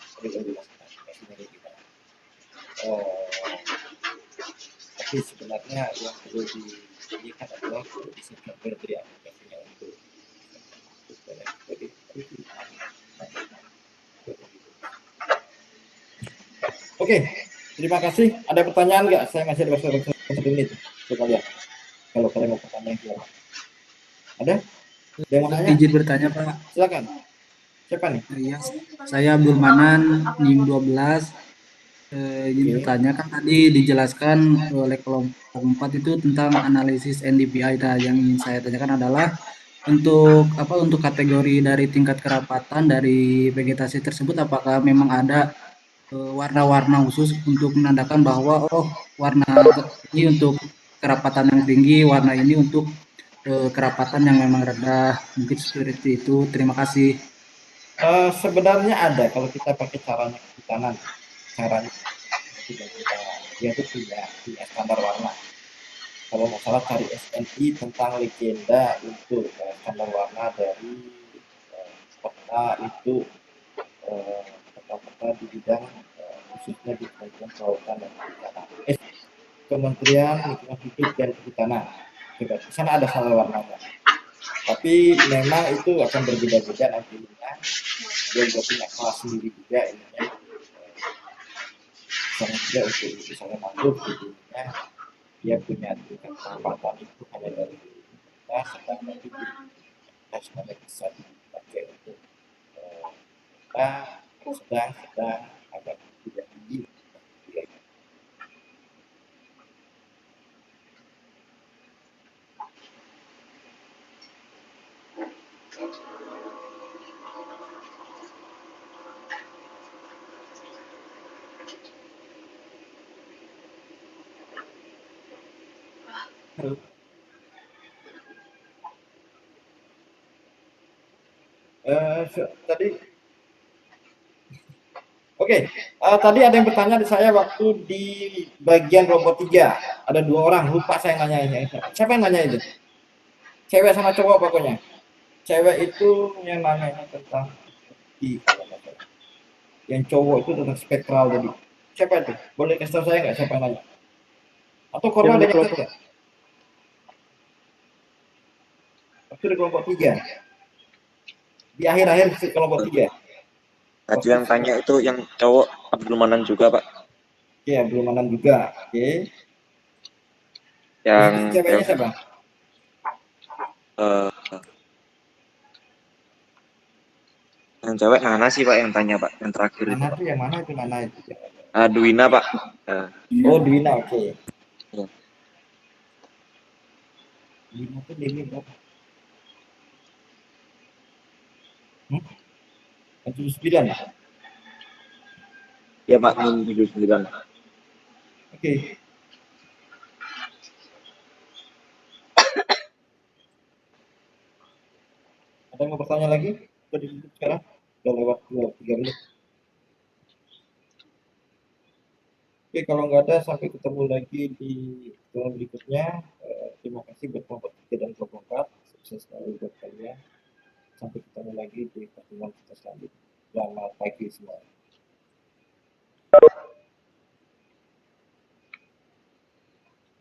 Tapi sebenarnya yang perlu dilihat adalah bisa convert dari aplikasinya untuk Oke, terima kasih. Ada pertanyaan nggak? Saya masih ada waktu 1 menit untuk kalian. Kalau kalian mau pertanyaan silakan. Ada? Yang mau nanya? Izin bertanya, Pak. Silakan. Siapa nih? Iya, saya Abdul Manan, NIM 12. Izin bertanya, kan tadi dijelaskan oleh kelompok 4 itu tentang analisis NDVI. Nah, yang ingin saya tanyakan adalah untuk kategori dari tingkat kerapatan dari vegetasi tersebut, apakah memang ada warna-warna khusus untuk menandakan bahwa warna ini untuk kerapatan yang tinggi, warna ini untuk kerapatan yang memang rendah, mungkin seperti itu. Terima kasih. Sebenarnya ada kalau kita pakai caranya kehutanan, caranya dia itu punya standar warna. Kalau masalah cari SNI tentang legenda untuk standar warna dari peta itu peta-peta di bidang khususnya di Kementerian Kelautan dan Perikanan, Kementerian Lingkungan Hidup dan Kehutanan. Coba di sana ada standar warnanya. Tapi memang itu akan berbeda-beda nantinya. Dia juga punya kelas sendiri juga ininya. Misalnya juga untuk misalnya mangrove gitu ya, dia punya tingkat kerapatan itu hanya dari kita, sedangkan itu kita sebenarnya bisa dipakai untuk kita sedang agak tidak tinggi. Tadi Oke, tadi ada yang bertanya di saya waktu di bagian robot 3. Ada 2 orang, lupa saya nanya. Siapa yang nanya itu? Cewek sama cowok pokoknya. Cewek itu yang nanya tentang yang cowok itu tentang spektral tadi. Siapa itu? Boleh kasih tahu saya nggak siapa yang nanya? Atau korban ada yang tahu nggak? Waktu di kelompok 3. Di akhir-akhir kelompok 3. Tadi yang tanya itu yang cowok Abdul Manan juga, Pak. Oke, Abdul Manan juga. Oke. Yang ceweknya siapa? Yang cewek Nana sih, Pak, yang tanya, Pak. Yang terakhir Nana itu, itu yang mana itu Nana itu? Dwina, Pak. Oh, Dwina, oke. Ya. Dwina itu Dewi berapa? 79. Ya, Pak, 79. Oke. Ada yang mau bertanya lagi? Sudah ditutup sekarang? Sudah lewat 3 menit. Oke, kalau nggak ada, sampai ketemu lagi di pertemuan berikutnya. Terima kasih buat kelompok 3 dan kelompok 4. Sukses selalu buat kalian. Sampai ketemu lagi di pertemuan kita selanjutnya. Selamat pagi semua.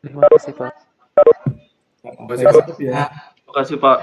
Terima kasih, Pak. Terima kasih, Pak. Terima kasih, Pak.